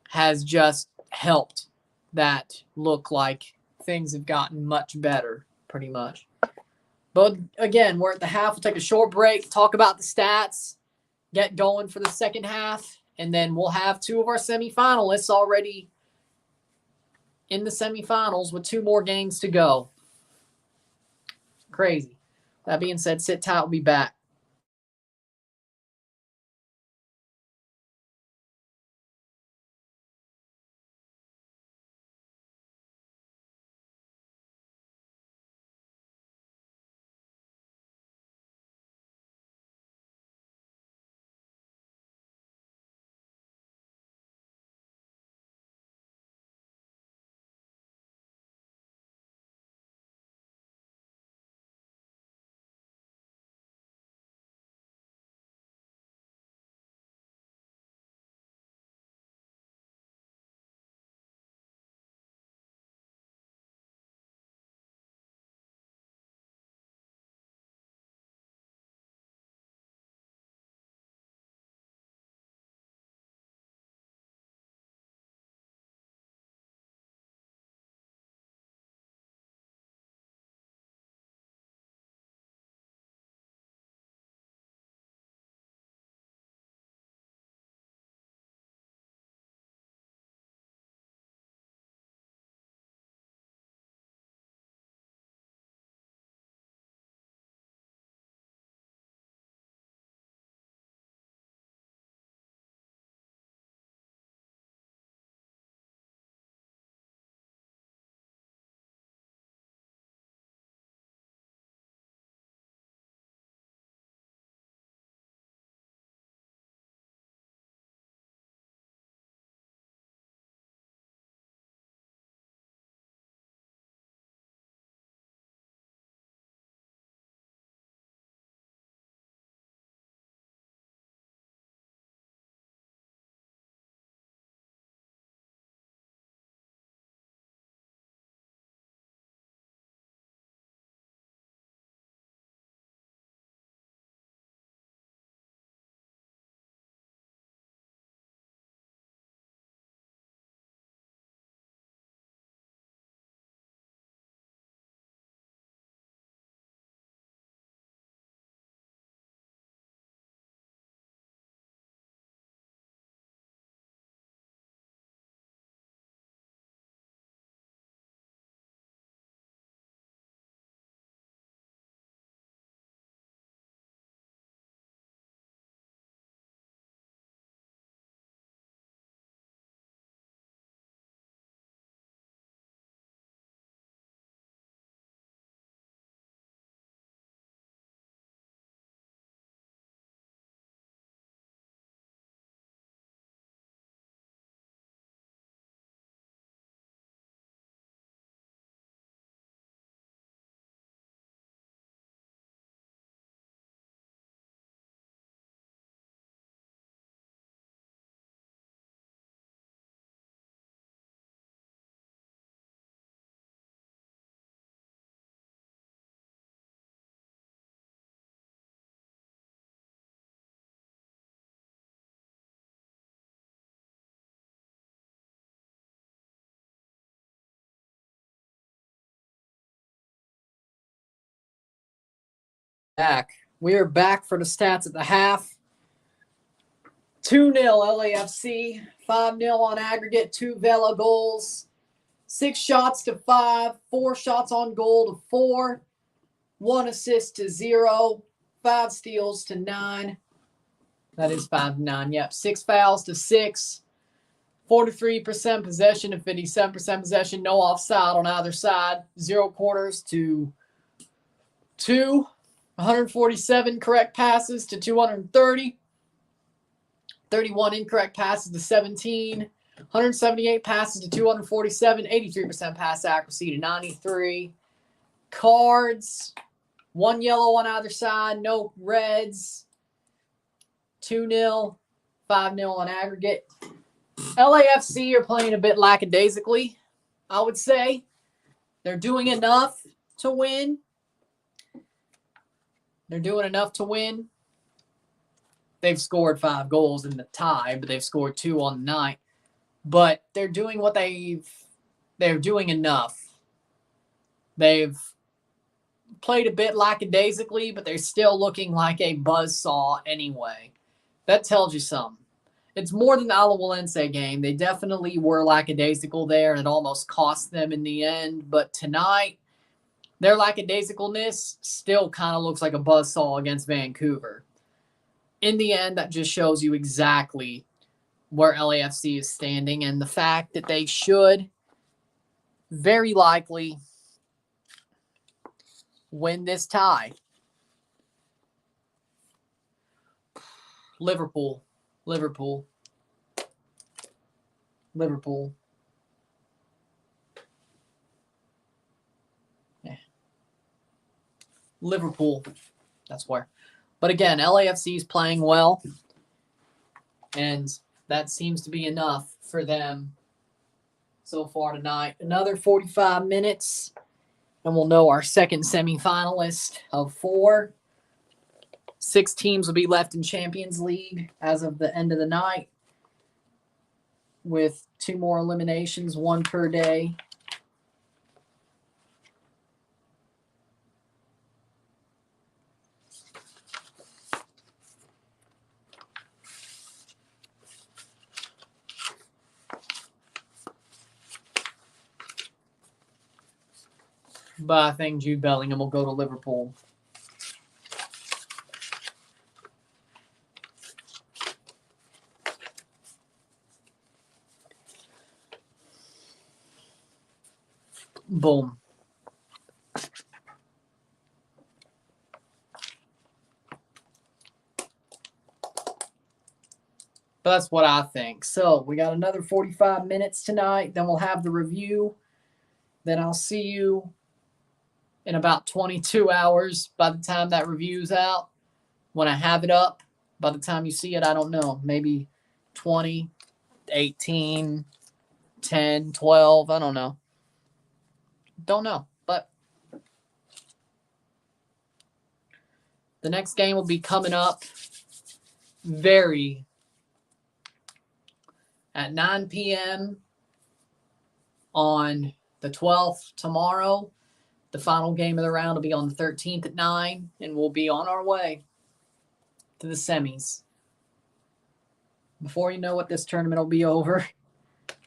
has just helped that look like things have gotten much better, pretty much. But again, we're at the half. We'll take a short break, talk about the stats, get going for the second half, and then we'll have two of our semifinalists already in the semifinals with 2 more games to go. Crazy. That being said, sit tight. We'll be back. Back. We are back for the stats at the half. 2-0 LAFC, 5-0 on aggregate, 2 Vela goals, 6 shots to 5, 4 shots on goal to 4, 1 assist to 0, 5 steals to 9. That is 5-9. Yep. 6 fouls to 6, 43% possession to 57% possession. No offside on either side. 0 corners to 2. 147 correct passes to 230. 31 incorrect passes to 17. 178 passes to 247. 83% pass accuracy to 93. Cards. 1 yellow on either side. No reds. 2-0. 5-0 on aggregate. LAFC are playing a bit lackadaisically, I would say. They're doing enough to win. They're doing enough to win. They've scored 5 goals in the tie, but they've scored 2 on the night. But they're doing what they're doing enough. They've played a bit lackadaisically, but they're still looking like a buzzsaw anyway. That tells you something. It's more than the Alajuelense game. They definitely were lackadaisical there, and it almost cost them in the end. But tonight, their lackadaisicalness still kind of looks like a buzzsaw against Vancouver. In the end, that just shows you exactly where LAFC is standing and the fact that they should very likely win this tie. Liverpool. Yeah. Liverpool. That's where. But again, LAFC is playing well. And that seems to be enough for them so far tonight. Another 45 minutes, and we'll know our second semifinalist of 4. 6 teams will be left in Champions League as of the end of the night, with 2 more eliminations, 1 per day. But I think Jude Bellingham will go to Liverpool. Boom. But that's what I think. So we got another 45 minutes tonight. Then we'll have the review. Then I'll see you in about 22 hours by the time that review's out. When I have it up, by the time you see it, I don't know. Maybe 20, 18, 10, 12. I don't know. Don't know. But the next game will be coming up at 9 p.m. on the 12th tomorrow. The final game of the round will be on the 13th at 9, and we'll be on our way to the semis. Before you know it, this tournament will be over.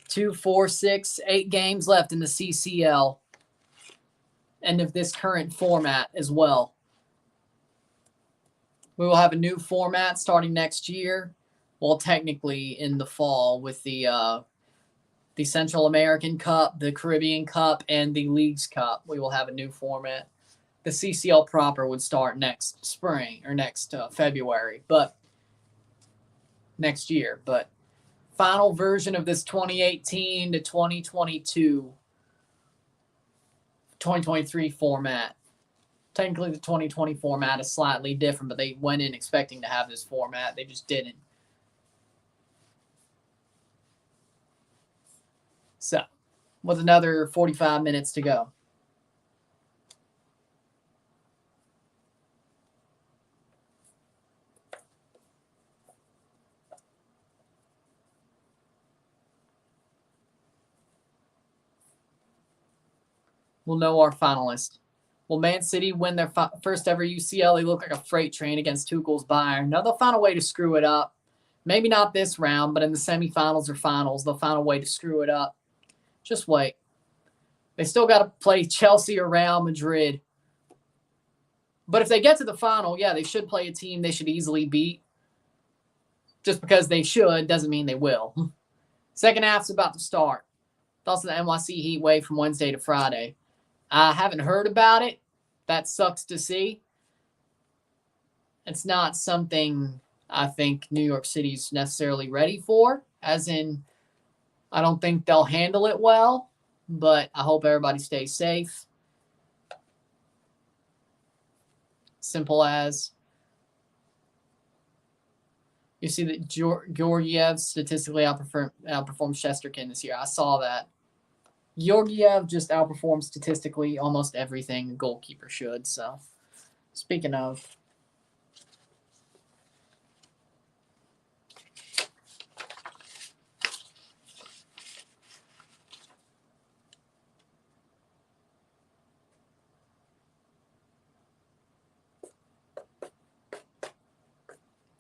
2, 4, 6, 8 games left in the CCL. End of this current format as well. We will have a new format starting next year. Well, technically in the fall with the Central American Cup, the Caribbean Cup, and the Leagues Cup. We will have a new format. The CCL proper would start next spring or next February, but next year. But final version of this 2018 to 2023 format. Technically, the 2020 format is slightly different, but they went in expecting to have this format. They just didn't. So, with another 45 minutes to go. We'll know our finalists. Will Man City win their first ever UCL? They look like a freight train against Tuchel's Bayern. No, they'll find a way to screw it up. Maybe not this round, but in the semifinals or finals, they'll find a way to screw it up. Just wait. They still got to play Chelsea or Real Madrid. But if they get to the final, yeah, they should play a team they should easily beat. Just because they should doesn't mean they will. Second half's about to start. Thoughts of the NYC heat wave from Wednesday to Friday. I haven't heard about it. That sucks to see. It's not something I think New York City's necessarily ready for, as in I don't think they'll handle it well, but I hope everybody stays safe. Simple as. You see that Georgiev statistically outperformed Shesterkin this year. I saw that. Georgiev just outperforms statistically almost everything a goalkeeper should. So, speaking of.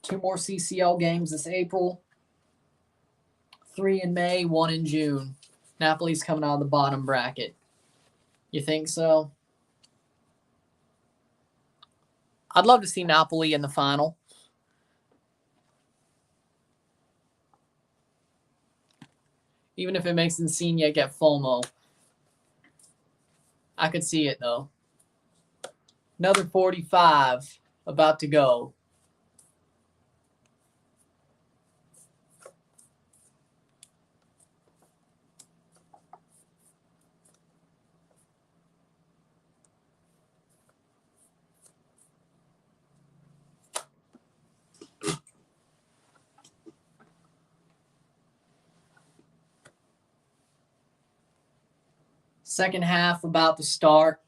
Two more CCL games this April. 3 in May, 1 in June. Napoli's coming out of the bottom bracket. You think so? I'd love to see Napoli in the final. Even if it makes Insigne get FOMO. I could see it, though. Another 45 about to go. Second half about to start.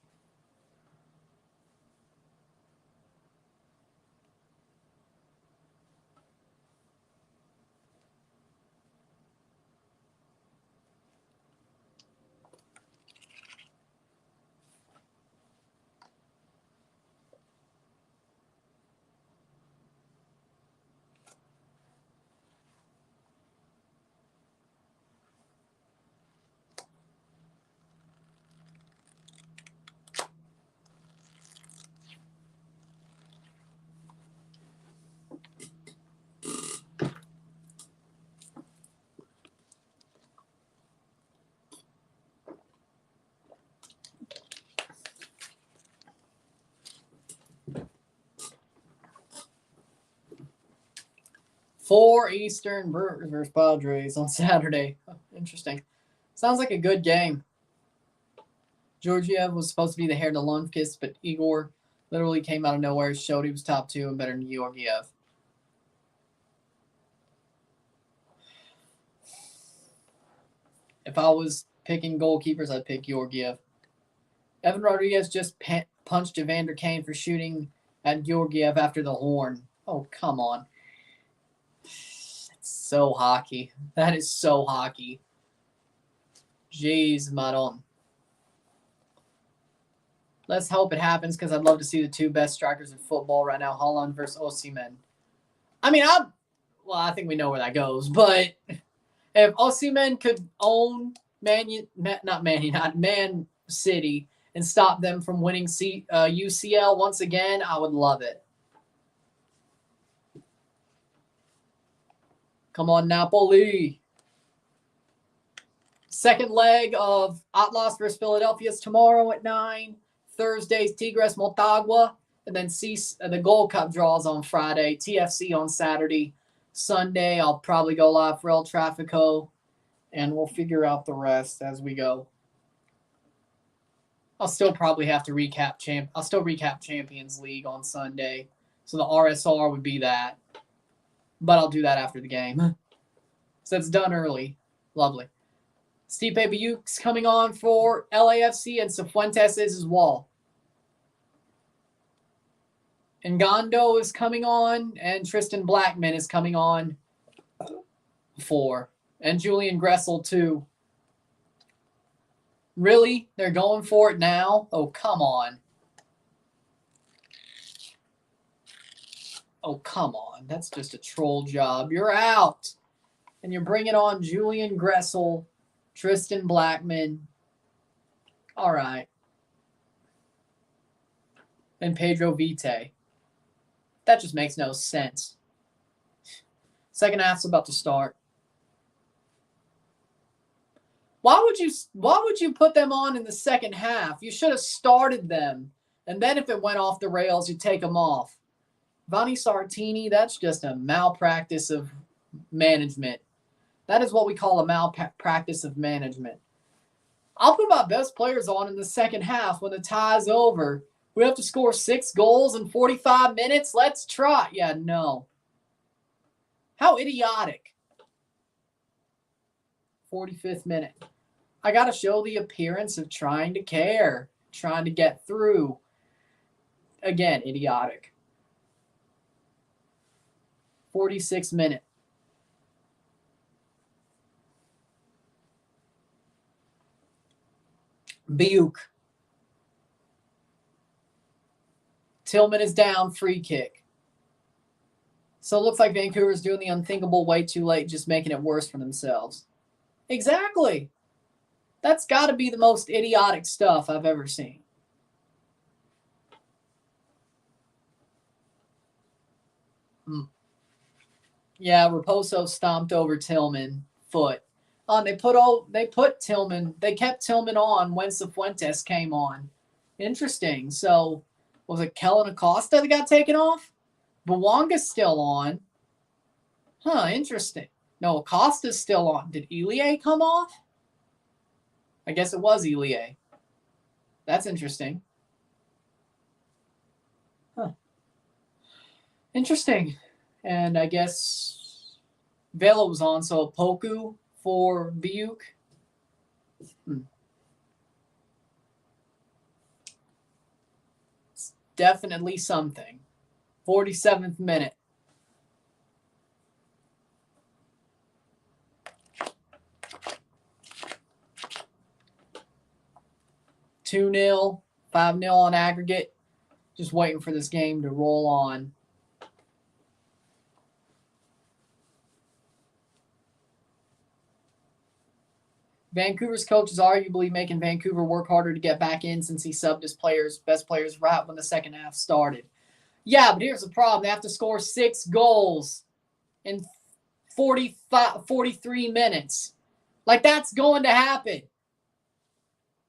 Four Eastern Brewers versus Padres on Saturday. Oh, interesting. Sounds like a good game. Georgiev was supposed to be the hair to Lundqvist, but Igor literally came out of nowhere, showed he was top 2 and better than Georgiev. If I was picking goalkeepers, I'd pick Georgiev. Evan Rodriguez just punched Evander Kane for shooting at Georgiev after the horn. Oh, come on. It's so hockey. That is so hockey. Jeez, Maron. Let's hope it happens because I'd love to see the two best strikers in football right now, Haaland versus Osimhen. I mean, I think we know where that goes, but if Osimhen could own Man City and stop them from winning UCL once again, I would love it. Come on, Napoli. Second leg of Atlas versus Philadelphia is tomorrow at 9. Thursday's Tigres Motagua. And then the Gold Cup draws on Friday. TFC on Saturday. Sunday, I'll probably go live for El Trafico. And we'll figure out the rest as we go. I'll still probably have to recap Champions League on Sunday. So the RSR would be that. But I'll do that after the game. So it's done early. Lovely. Stipe Biuk's coming on for LAFC and Cifuentes is as well. Ngando is coming on and Tristan Blackman is coming on for. And Julian Gressel too. Really? They're going for it now? Oh, come on. Oh, come on. That's just a troll job. You're out. And you're bringing on Julian Gressel, Tristan Blackman. All right. And Pedro Vite. That just makes no sense. Second half's about to start. Why would you put them on in the second half? You should have started them. And then if it went off the rails, you take them off. Vanni Sartini, that's just a malpractice of management. That is what we call a malpractice of management. I'll put my best players on in the second half when the tie's over. We have to score 6 goals in 45 minutes? Let's try. Yeah, no. How idiotic. 45th minute. I got to show the appearance of trying to care, trying to get through. Again, idiotic. 46 minute. Biuk. Tillman is down, free kick. So it looks like Vancouver's doing the unthinkable way too late, just making it worse for themselves. Exactly. That's got to be the most idiotic stuff I've ever seen. Yeah, Raposo stomped over Tillman, foot. They put Tillman, they kept Tillman on when Cifuentes came on. Interesting. So was it Kellen Acosta that got taken off? Bouanga's still on. Huh, interesting. No, Acosta's still on. Did Elie come off? I guess it was Elie. That's interesting. Huh. Interesting. And I guess Vela was on, so Poku for Biuk. It's definitely something. 47th minute. $2-0, 5-0 on aggregate. Just waiting for this game to roll on. Vancouver's coach is arguably making Vancouver work harder to get back in since he subbed his best players right when the second half started. Yeah, but here's the problem. They have to score 6 goals in 43 minutes. Like, that's going to happen.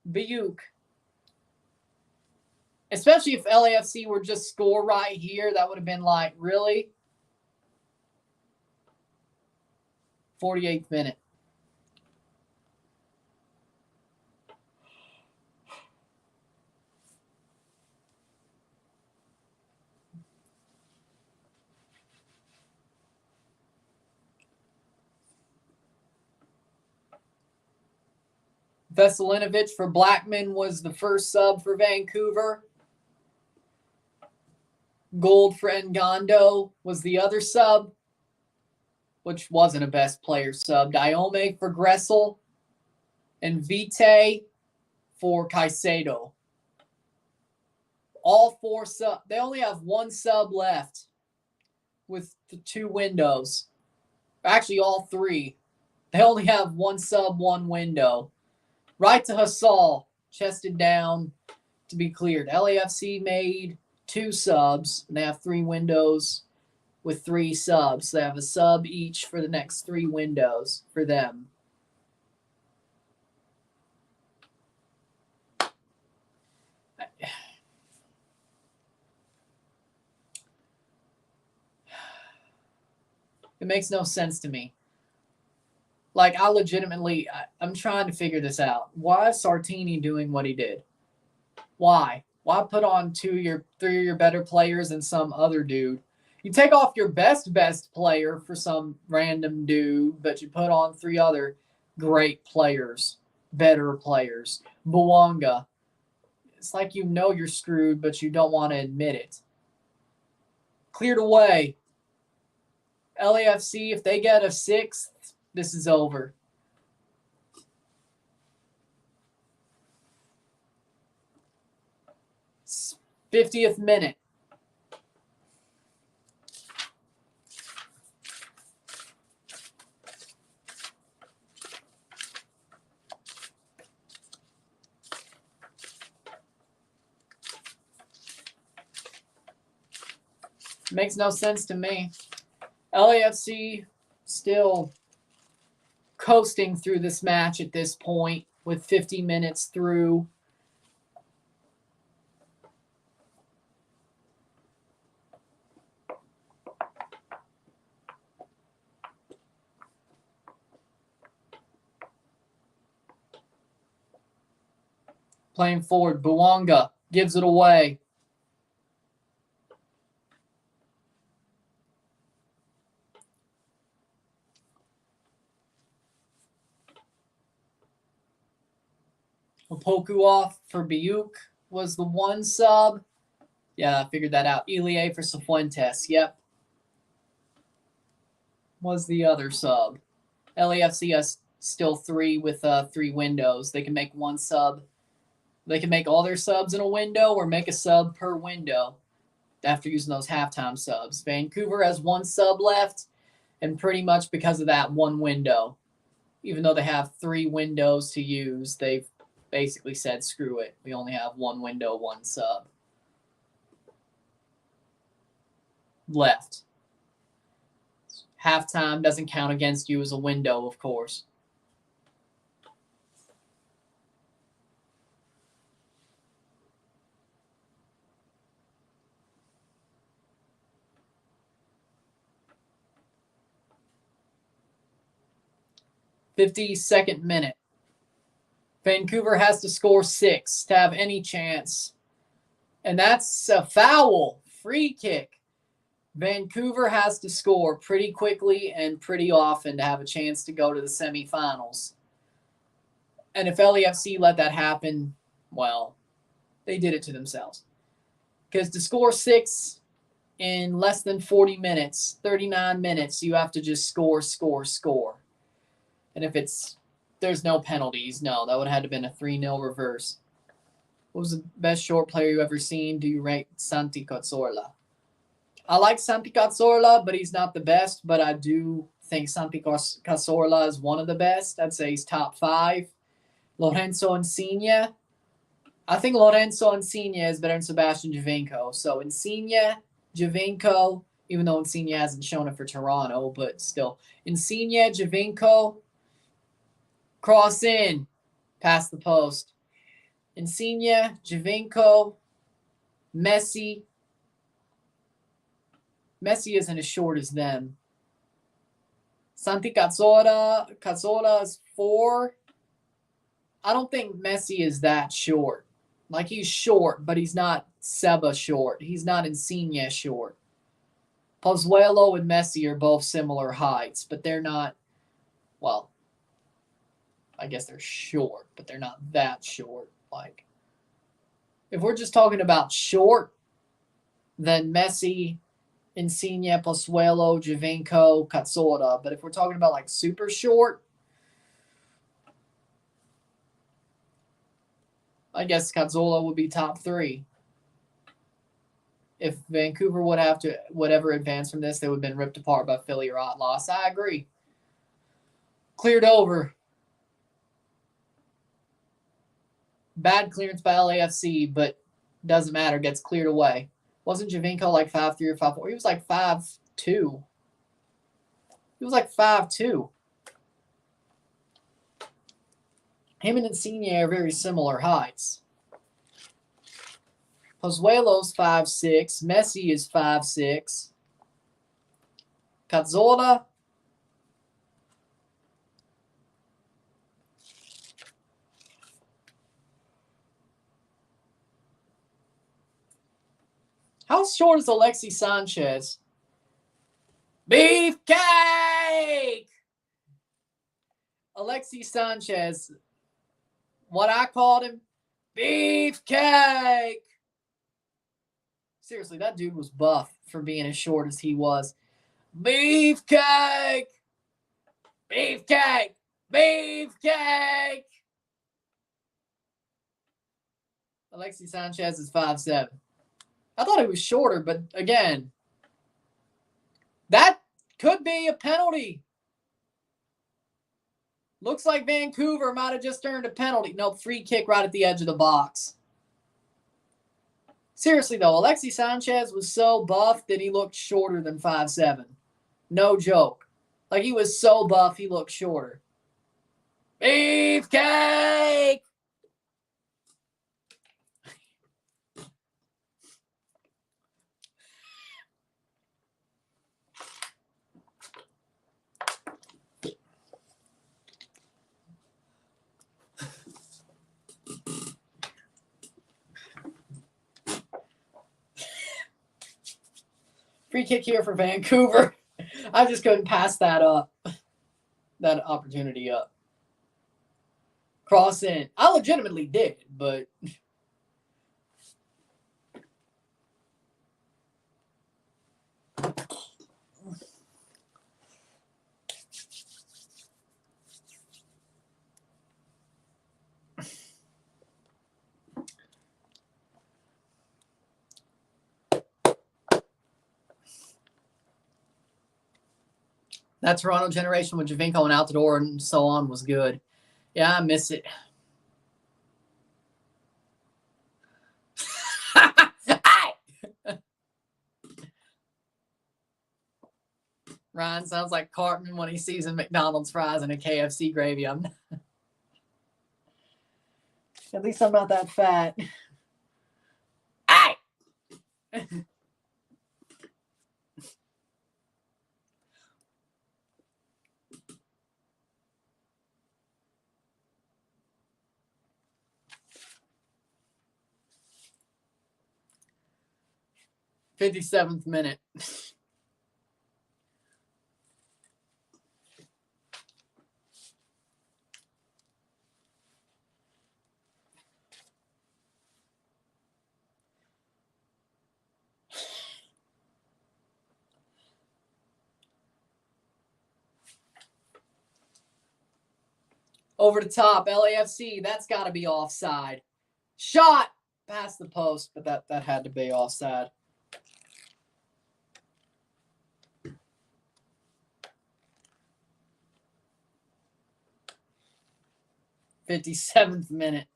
Biuk. Especially if LAFC were just score right here, that would have been like, really? 48th minute. Veselinovic for Blackman was the first sub for Vancouver. Gold for Ngondo was the other sub, which wasn't a best player sub. Diome for Gressel and Vite for Caicedo. All 4 sub. They only have 1 sub left with the 2 windows. Actually, all 3. They only have 1 sub, 1 window. Right to Hasal, chested down to be cleared. LAFC made 2 subs, and they have 3 windows with 3 subs. So they have a sub each for the next 3 windows for them. It makes no sense to me. Like, I'm trying to figure this out. Why is Sartini doing what he did? Why? Why put on 3 of your better players and some other dude? You take off your best player for some random dude, but you put on 3 other great players, better players. Bouanga. It's like you know you're screwed, but you don't want to admit it. Cleared away. LAFC, if they get a 6th, this is over. It's 50th minute. Makes no sense to me. LAFC still coasting through this match at this point with 50 minutes through. Playing forward, Bouanga gives it away. Opoku off for Biuk was the one sub. Yeah, I figured that out. Ilie for Cifuentes. Yep. Was the other sub. LAFC has still 3 with 3 windows. They can make one sub. They can make all their subs in a window or make a sub per window after using those halftime subs. Vancouver has 1 sub left, and pretty much because of that one window, even though they have 3 windows to use, they've basically said, screw it. We only have 1 window, 1 sub left. Halftime doesn't count against you as a window, of course. "52nd minute. Vancouver has to score 6 to have any chance. And that's a foul. Free kick. Vancouver has to score pretty quickly and pretty often to have a chance to go to the semifinals. And if LAFC let that happen, well, they did it to themselves. Because to score 6 in less than 40 minutes, 39 minutes, you have to just score. And if there's no penalties, no, that would have had to been a 3-0 reverse. What was the best short player you ever seen? Do you rate Santi Cazorla? I like Santi Cazorla, but he's not the best. But I do think Santi Cazorla is one of the best. I'd say he's top 5. Lorenzo Insigne. I think Lorenzo Insigne is better than Sebastian Giovinco. So Insigne, Giovinco, even though Insigne hasn't shown it for Toronto, but still. Insigne, Giovinco, cross in, past the post. Insigne, Giovinco, Messi. Messi isn't as short as them. Santi Cazorla is 4. I don't think Messi is that short. Like, he's short, but he's not Seba short. He's not Insigne short. Pozuelo and Messi are both similar heights, but they're not, well, I guess they're short, but they're not that short. Like, if we're just talking about short, then Messi, Insigne, Pozuelo, Giovinco, Cazorla. But if we're talking about like super short, I guess Cazorla would be top 3. If Vancouver would have to whatever advance from this, they would have been ripped apart by Philly or Outlaws. I agree. Cleared over. Bad clearance by LAFC, but doesn't matter. Gets cleared away. Wasn't Giovinco like 5'3" or 5'4"? He was like 5'2". He was like 5'2". Him and Insigne are very similar heights. Pozuelo's 5'6". Messi is 5'6". Cazorla. How short is Alexis Sanchez? Beefcake! Alexis Sanchez, what I called him, beefcake. Seriously, that dude was buff for being as short as he was. Beefcake! Beefcake! Beefcake! Alexis Sanchez is 5'7". I thought he was shorter, but again, that could be a penalty. Looks like Vancouver might have just earned a penalty. Nope, free kick right at the edge of the box. Seriously, though, Alexis Sanchez was so buff that he looked shorter than 5'7". No joke. Like, he was so buff, he looked shorter. Beefcake! Free kick here for Vancouver. I just couldn't pass that up. That opportunity up. Cross in. I legitimately did, but... That Toronto generation with Javinko and Altidore and so on was good. Yeah, I miss it. Ryan sounds like Cartman when he sees a McDonald's fries and a KFC gravy. At least I'm not that fat. 57th minute. Over the top, LAFC, that's got to be offside. Shot past the post, but that had to be offside. '57th minute.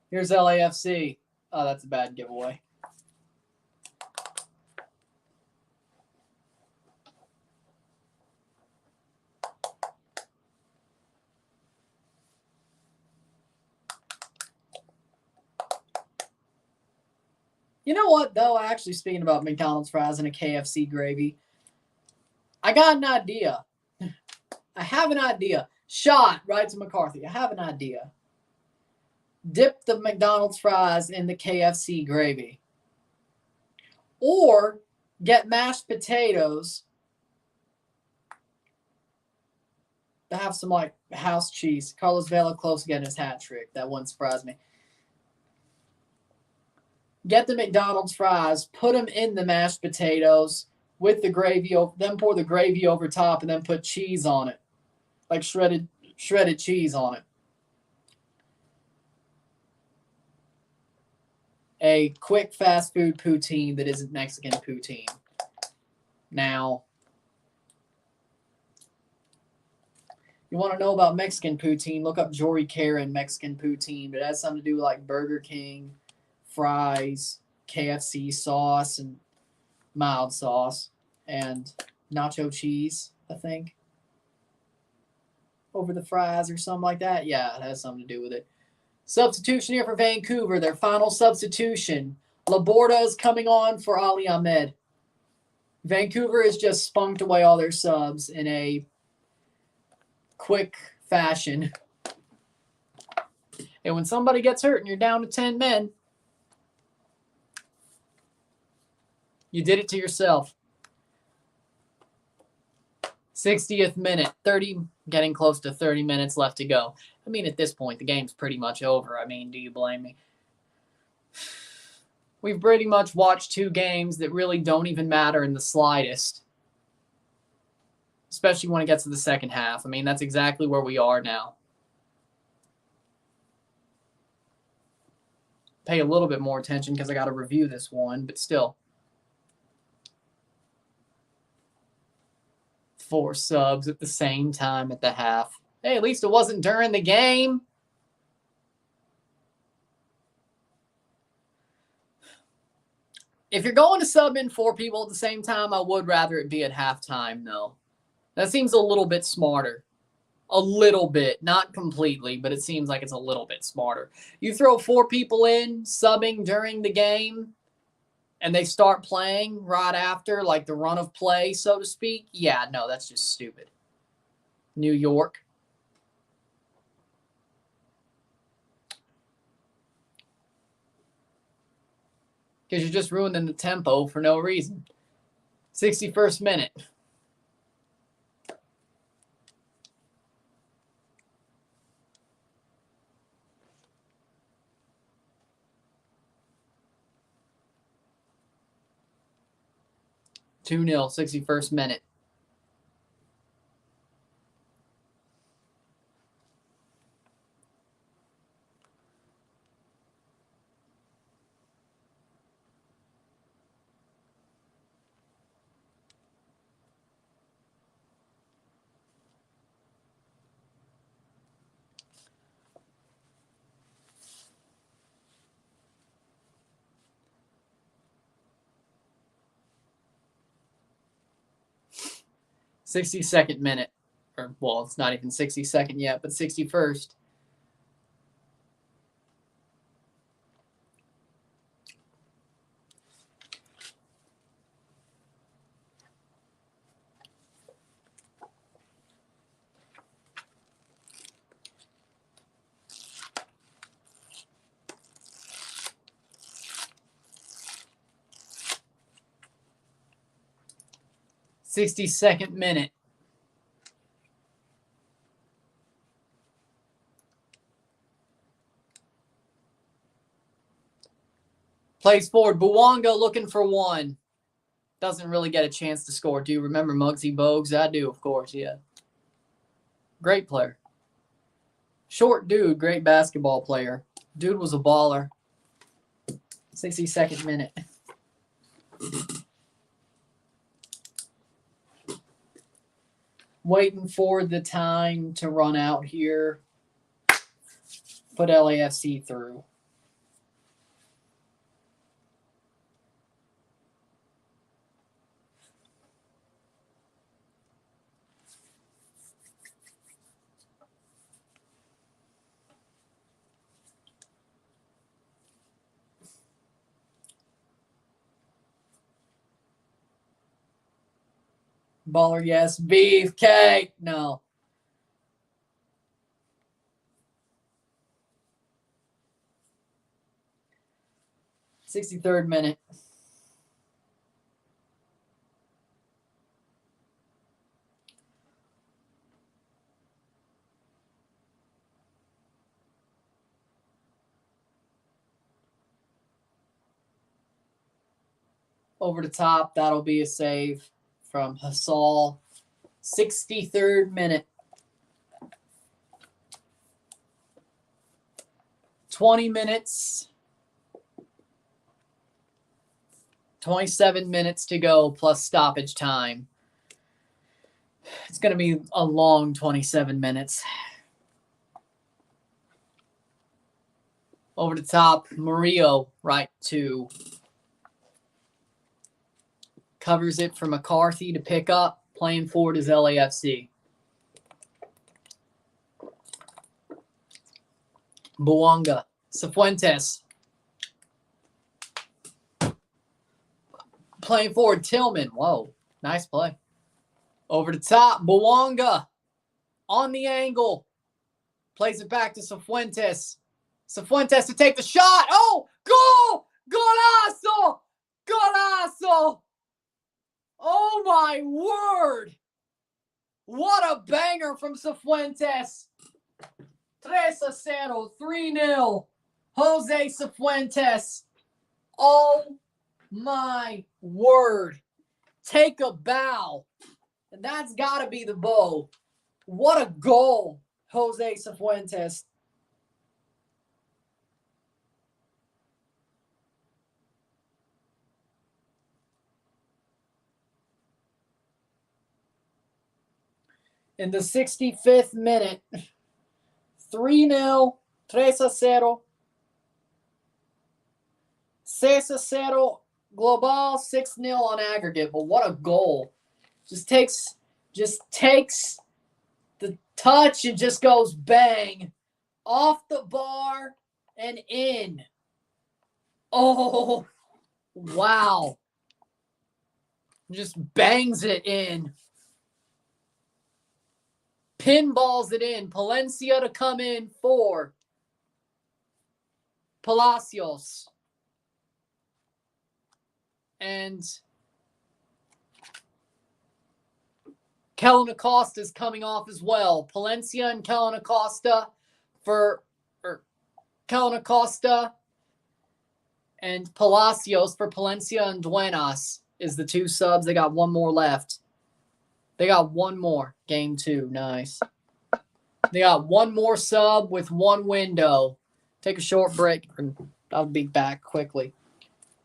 Here's LAFC. Oh, that's a bad giveaway. You know what, though? Actually, speaking about McDonald's fries and a KFC gravy, I got an idea. I have an idea. Shot right to McCarthy. I have an idea. Dip the McDonald's fries in the KFC gravy. Or get mashed potatoes that have some, like, house cheese. Carlos Vela close to getting his hat trick. That wouldn't surprise me. Get the McDonald's fries, put them in the mashed potatoes with the gravy, then pour the gravy over top, and then put cheese on it. Like shredded cheese on it. A quick fast food poutine that isn't Mexican poutine. Now, you want to know about Mexican poutine, look up Jory Karen Mexican poutine. But it has something to do with like Burger King, fries, KFC sauce, and mild sauce, and nacho cheese, I think, over the fries or something like that. Yeah, it has something to do with it. Substitution here for Vancouver. Their final substitution. Laborda is coming on for Ali Ahmed. Vancouver has just spunked away all their subs in a quick fashion. And when somebody gets hurt and you're down to 10 men, you did it to yourself. 60th minute. Getting close to 30 minutes left to go. I mean, at this point, the game's pretty much over. I mean, do you blame me? We've pretty much watched two games that really don't even matter in the slightest. Especially when it gets to the second half. I mean, that's exactly where we are now. Pay a little bit more attention because I got to review this one, but still. 4 subs at the same time at the half. Hey, at least it wasn't during the game. If you're going to sub in 4 people at the same time, I would rather it be at halftime, though. That seems a little bit smarter. A little bit. Not completely, but it seems like it's a little bit smarter. You throw 4 people in, subbing during the game, and they start playing right after, like the run of play, so to speak. Yeah, no, that's just stupid. New York. because you're just ruining the tempo for no reason. 61st minute. Two 0 61st minute. '62nd minute. Or, well, it's not even 62nd yet, but 61st. '62nd minute. Plays forward. Buwanga looking for one. Doesn't really get a chance to score. Do you remember Muggsy Bogues? I do, of course, yeah. Great player. Short dude, great basketball player. Dude was a baller. 62nd minute. Waiting for the time to run out here. Put LAFC through. Baller, yes. Beefcake, no. '63rd minute. Over the top, that'll be a save from Hasal. 63rd minute. 20 minutes. 27 minutes to go plus stoppage time. It's going to be a long 27 minutes. Over the top, Murillo, right to. Covers it for McCarthy to pick up. Playing forward is LAFC. Buwanga. Cifuentes. Playing forward, Tillman. Whoa, nice play. Over the top, Buwanga. On the angle. Plays it back to Cifuentes. Cifuentes to take the shot. Oh, goal! Golazo! Golazo! Oh, my word. What a banger from Cifuentes. 3-0, 3-0. Jose Cifuentes. Oh, my word. Take a bow. And that's got to be the bow. What a goal, Jose Cifuentes. In the 65th minute, 3-0, 3-0, 6-0 global, 6-0 on aggregate. But what a goal. Just takes the touch and just goes bang off the bar and in. Oh, wow. Just bangs it in. Pinballs it in. Palencia to come in for Palacios. And Kellen Acosta is coming off as well. Palencia and Kellen Acosta Kellen Acosta and Palacios for Palencia and Duenas is the 2 subs. They got 1 more left. They got 1 more. Game 2. Nice. They got 1 more sub with 1 window. Take a short break. I'll be back quickly.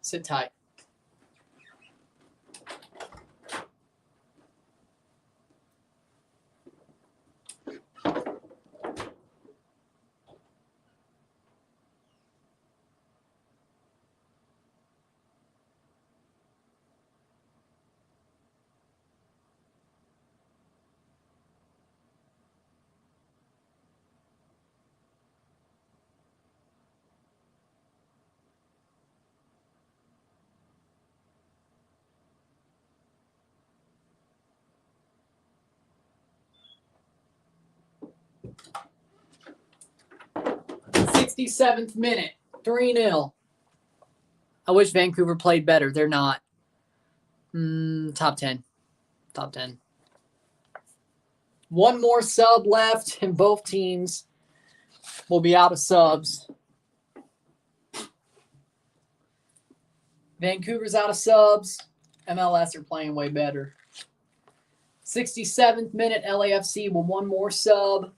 Sit tight. '67th minute, 3-0. I wish Vancouver played better. They're not. Top 10. Top 10. 1 more sub left, and both teams will be out of subs. Vancouver's out of subs. MLS are playing way better. 67th minute, LAFC with 1 more sub.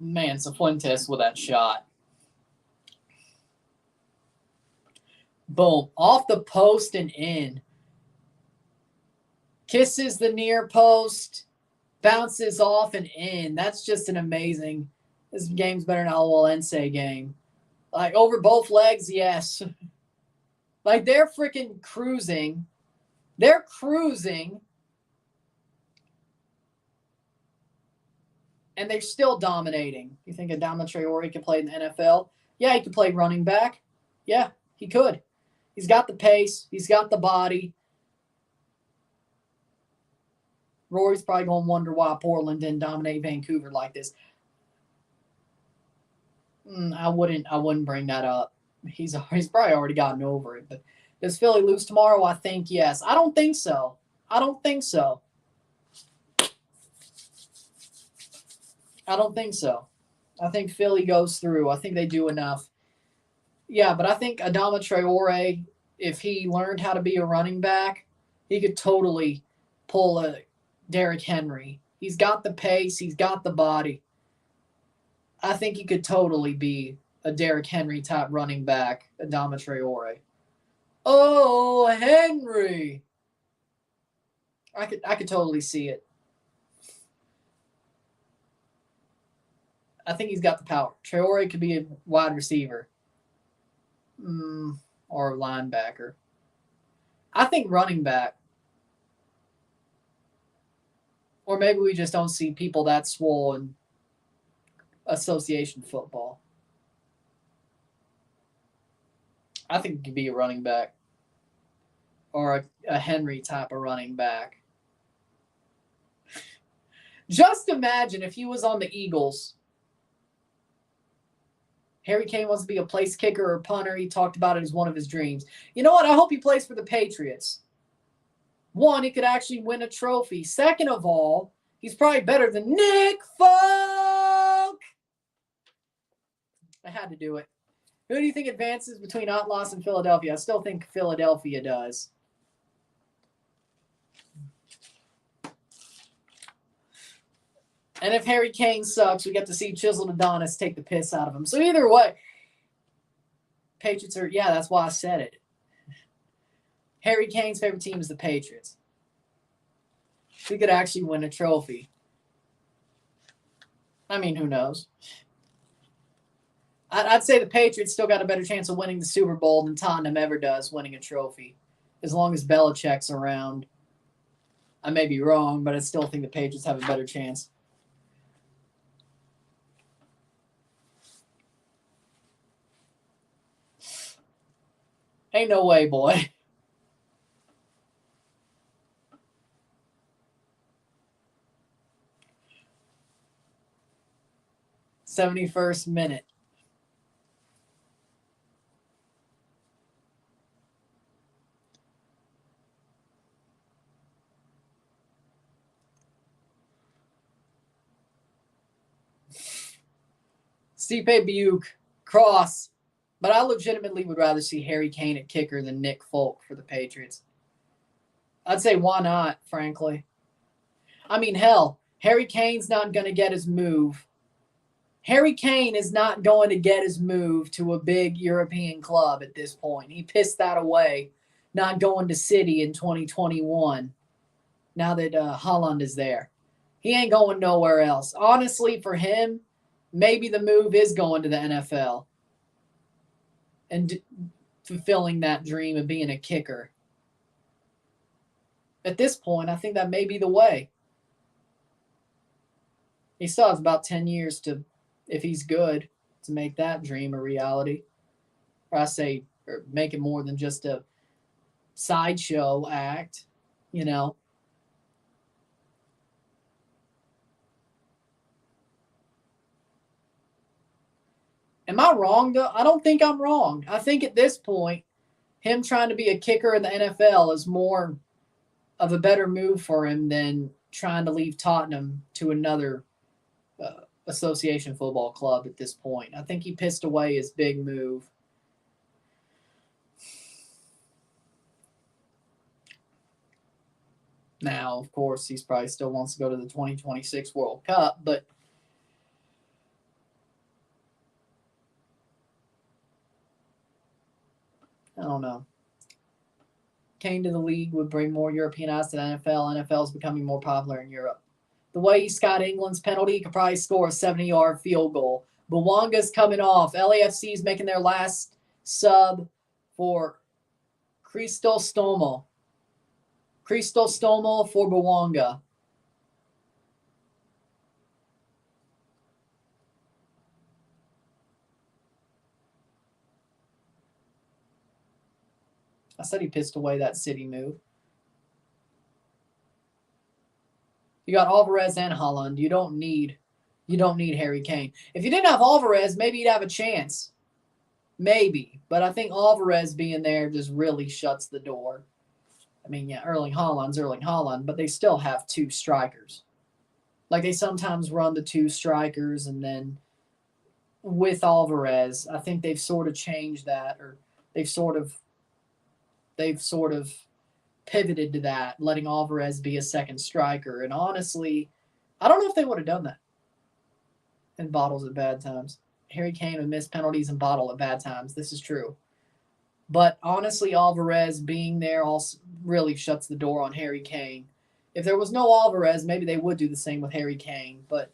Man, Cifuentes with that shot. Boom. Off the post and in. Kisses the near post. Bounces off and in. That's just an amazing. This game's better than Alajuelense game. Like, over both legs, yes. Like, they're freaking cruising. They're cruising. And they're still dominating. You think Adama Traore could play in the NFL? Yeah, he could play running back. Yeah, he could. He's got the pace. He's got the body. Rory's probably going to wonder why Portland didn't dominate Vancouver like this. I wouldn't bring that up. He's probably already gotten over it. But does Philly lose tomorrow? I think yes. I don't think so. I don't think so. I think Philly goes through. I think they do enough. Yeah, but I think Adama Traore, if he learned how to be a running back, he could totally pull a Derrick Henry. He's got the pace. He's got the body. I think he could totally be a Derrick Henry type running back, Adama Traore. Oh, Henry! I could totally see it. I think he's got the power. Traore could be a wide receiver. Or a linebacker. I think running back. Or maybe we just don't see people that swole in association football. I think he could be a running back. Or a Henry type of running back. Just imagine if he was on the Eagles. Harry Kane wants to be a place kicker or a punter. He talked about it as one of his dreams. You know what? I hope he plays for the Patriots. 1, he could actually win a trophy. Second of all, he's probably better than Nick Folk. I had to do it. Who do you think advances between Atlas and Philadelphia? I still think Philadelphia does. And if Harry Kane sucks, we get to see Chiseled Adonis take the piss out of him. So either way, Patriots are, yeah, that's why I said it. Harry Kane's favorite team is the Patriots. We could actually win a trophy. I mean, who knows? I'd say the Patriots still got a better chance of winning the Super Bowl than Tottenham ever does winning a trophy. As long as Belichick's around. I may be wrong, but I still think the Patriots have a better chance. Ain't no way, boy. '71st minute. Stipe Buke, Cross. But I legitimately would rather see Harry Kane at kicker than Nick Folk for the Patriots. I'd say why not, frankly. I mean, hell, Harry Kane's not going to get his move. Harry Kane is not going to get his move to a big European club at this point. He pissed that away, not going to City in 2021, now that Haaland is there. He ain't going nowhere else. Honestly, for him, maybe the move is going to the NFL and fulfilling that dream of being a kicker. At this point, I think that may be the way. He still has about 10 years to, if he's good, to make that dream a reality. Or make it more than just a sideshow act, you know. Am I wrong, though? I don't think I'm wrong. I think at this point, him trying to be a kicker in the NFL is more of a better move for him than trying to leave Tottenham to another association football club at this point. I think he pissed away his big move. Now, of course, he's probably still wants to go to the 2026 World Cup, but I don't know. Kane to the league would bring more European eyes to the NFL. NFL is becoming more popular in Europe. The way he got England's penalty, he could probably score a 70-yard field goal. Bouanga's coming off. LAFC is making their last sub for Cristostomo. Cristostomo for Bouanga. I said he pissed away that City move. You got Alvarez and Haaland. You don't need Harry Kane. If you didn't have Alvarez, maybe you'd have a chance. Maybe. But I think Alvarez being there just really shuts the door. I mean, yeah, Erling Haaland, but they still have two strikers. Like they sometimes run the two strikers, and then with Alvarez, I think they've sort of changed that, or they've sort of pivoted to that, letting Alvarez be a second striker. And honestly, I don't know if they would have done that in bottles at bad times. Harry Kane would miss penalties and bottle at bad times. This is true. But honestly, Alvarez being there also really shuts the door on Harry Kane. If there was no Alvarez, maybe they would do the same with Harry Kane. But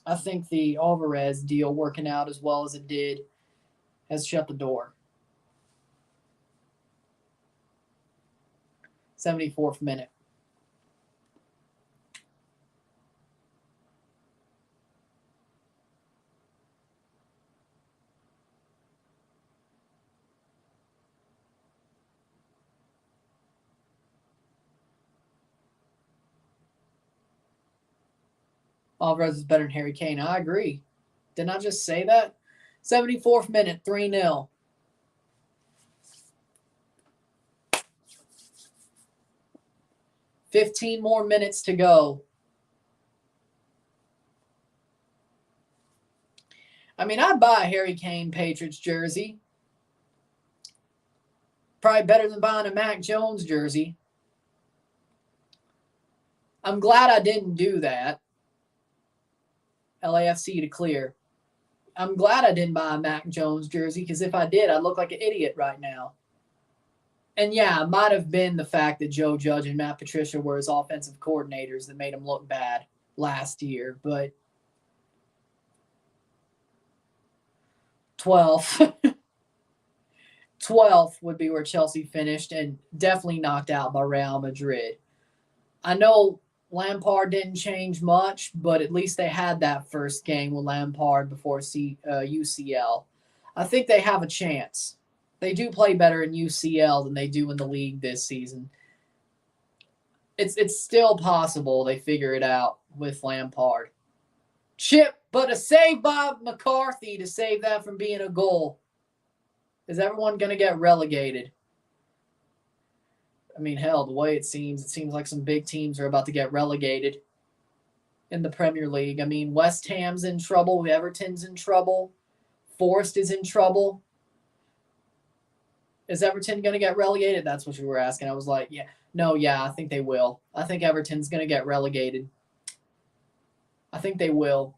I think the Alvarez deal working out as well as it did has shut the door. 74th minute. Alvarez is better than Harry Kane. I agree. Didn't I just say that? 74th minute, 3-0. $15 more minutes to go. I mean, I'd buy a Harry Kane Patriots jersey. Probably better than buying a Mac Jones jersey. I'm glad I didn't do that. LAFC to clear. I'm glad I didn't buy a Mac Jones jersey, because if I did, I'd look like an idiot right now. And yeah, it might have been the fact that Joe Judge and Matt Patricia were his offensive coordinators that made him look bad last year. But 12th. 12th would be where Chelsea finished, and definitely knocked out by Real Madrid. I know Lampard didn't change much, but at least they had that first game with Lampard before UCL. I think they have a chance. They do play better in UCL than they do in the league this season. It's still possible they figure it out with Lampard. Chip, but a save by McCarthy to save that from being a goal. Is everyone going to get relegated? I mean, hell, the way it seems like some big teams are about to get relegated. in the Premier League. I mean, West Ham's in trouble. Everton's in trouble. Forest is in trouble. Is Everton going to get relegated? That's what you were asking. I was like, yeah. No, yeah, I think they will. I think Everton's going to get relegated. I think they will.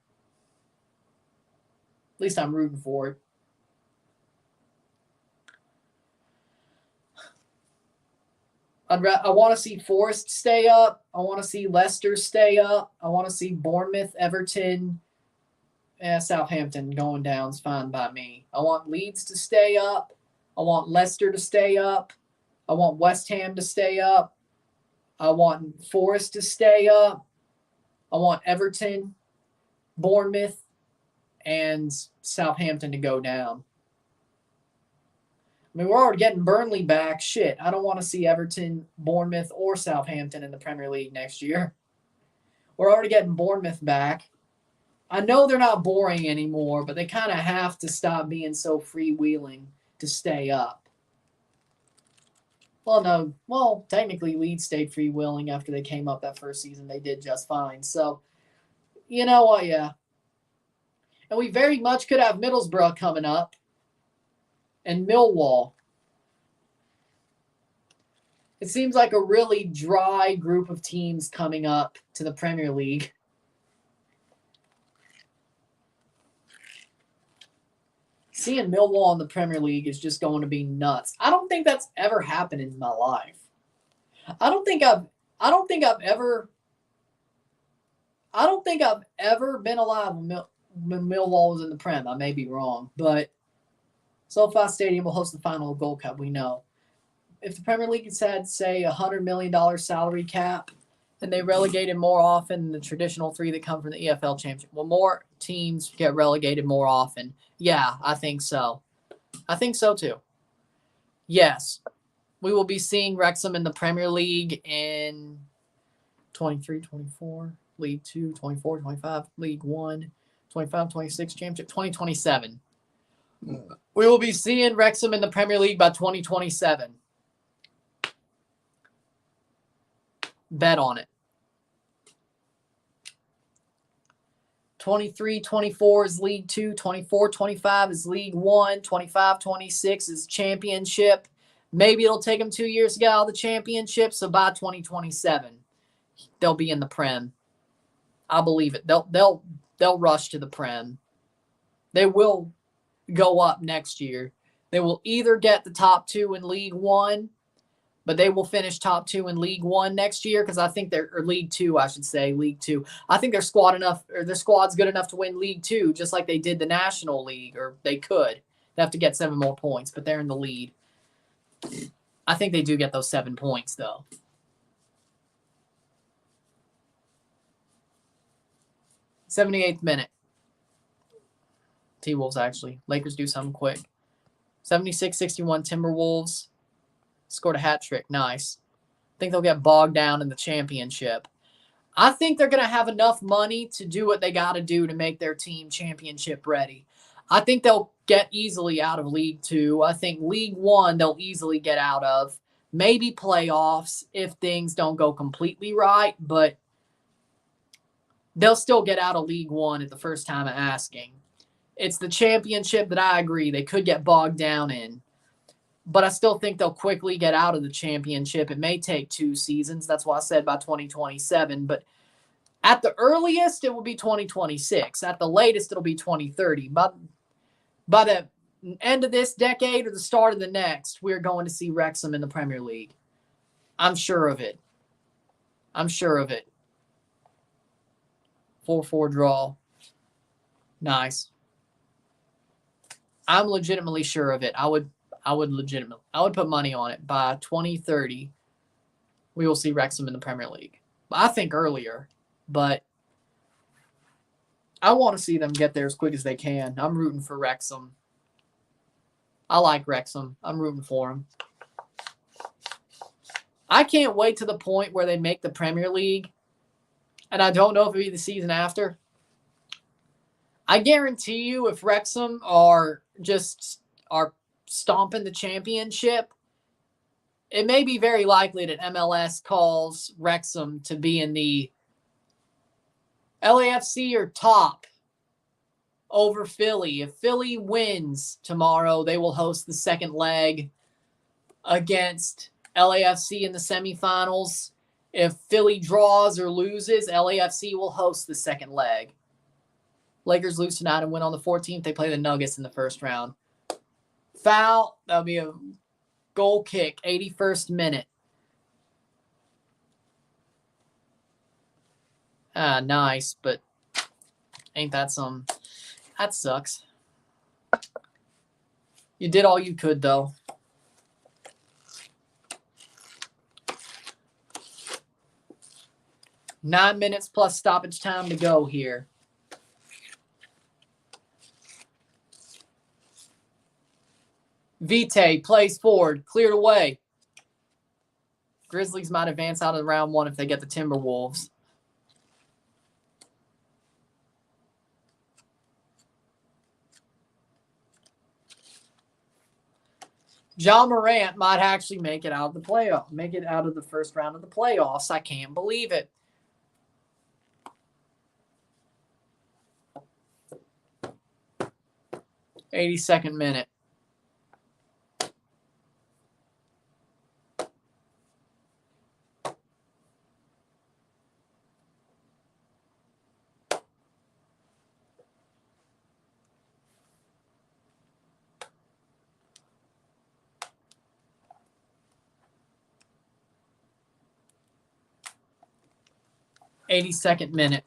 At least I'm rooting for it. I want to see Forest stay up. I want to see Leicester stay up. I want to see Bournemouth, Everton, Southampton going down is fine by me. I want Leeds to stay up. I want Leicester to stay up. I want West Ham to stay up. I want Forest to stay up. I want Everton, Bournemouth, and Southampton to go down. I mean, we're already getting Burnley back. Shit, I don't want to see Everton, Bournemouth, or Southampton in the Premier League next year. We're already getting Bournemouth back. I know they're not boring anymore, but they kind of have to stop being so freewheeling to stay up. Well, no. Well, technically, Leeds stayed freewheeling after they came up that first season. They did just fine. So, you know what? Yeah. And we very much could have Middlesbrough coming up. And Millwall. It seems like a really dry group of teams coming up to the Premier League. Seeing Millwall in the Premier League is just going to be nuts. I don't think that's ever happened in my life. I don't think I've ever been alive when Millwall was in the Prem. I may be wrong, but SoFi Stadium will host the final of Gold Cup, we know. If the Premier League has had, say, a $100 million salary cap, and they relegated more often than the traditional three that come from the EFL Championship, will more teams get relegated more often? Yeah, I think so. I think so, too. Yes, we will be seeing Wrexham in the Premier League in 23, 24, League 2, 24, 25, League 1, 25, 26, Championship, 2027. We will be seeing Wrexham in the Premier League by 2027. Bet on it. 23-24 is League 2. 24-25 is League 1. 25-26 is Championship. Maybe it'll take them 2 years to get out of the Championship, so by 2027, they'll be in the Prem. I believe it. They'll rush to the Prem. They will go up next year. They will either get the top two in League 1, but they will finish top 2 in League 1 next year because I think they're, or League 2, I should say, League 2. I think their squad's good enough to win League 2, just like they did the National League, or they could. They have to get 7 more points, but they're in the lead. I think they do get those 7 points, though. 78th minute. T-Wolves, actually. Lakers do something quick. 76-61 Timberwolves. Scored a hat trick. Nice. I think they'll get bogged down in the championship. I think they're going to have enough money to do what they got to do to make their team championship ready. I think they'll get easily out of League 2. I think League 1 they'll easily get out of. Maybe playoffs if things don't go completely right, but they'll still get out of League 1 at the first time of asking. It's the championship that I agree they could get bogged down in. But I still think they'll quickly get out of the championship. It may take 2 seasons. That's why I said by 2027. But at the earliest, it will be 2026. At the latest, it'll be 2030. By the end of this decade or the start of the next, we're going to see Wrexham in the Premier League. I'm sure of it. 4-4 draw. Nice. I'm legitimately sure of it. I would put money on it. By 2030, we will see Wrexham in the Premier League. I think earlier, but I want to see them get there as quick as they can. I'm rooting for Wrexham. I like Wrexham. I'm rooting for them. I can't wait to the point where they make the Premier League, and I don't know if it'll be the season after. I guarantee you if Wrexham are stomping the championship, it may be very likely that MLS calls Wrexham to be in the LAFC are top over Philly. If Philly wins tomorrow, they will host the second leg against LAFC in the semifinals. If Philly draws or loses, LAFC will host the second leg. Lakers lose tonight and win on the 14th. They play the Nuggets in the first round. Foul. That'll be a goal kick, 81st minute. Nice, but ain't that some... That sucks. You did all you could, though. Nine minutes plus stoppage time to go here. Vite plays forward, cleared away. Grizzlies might advance out of round one if they get the Timberwolves. John Morant might actually make it out of the playoff, make it out of the first round of the playoffs. I can't believe it. '82nd minute. '82nd minute.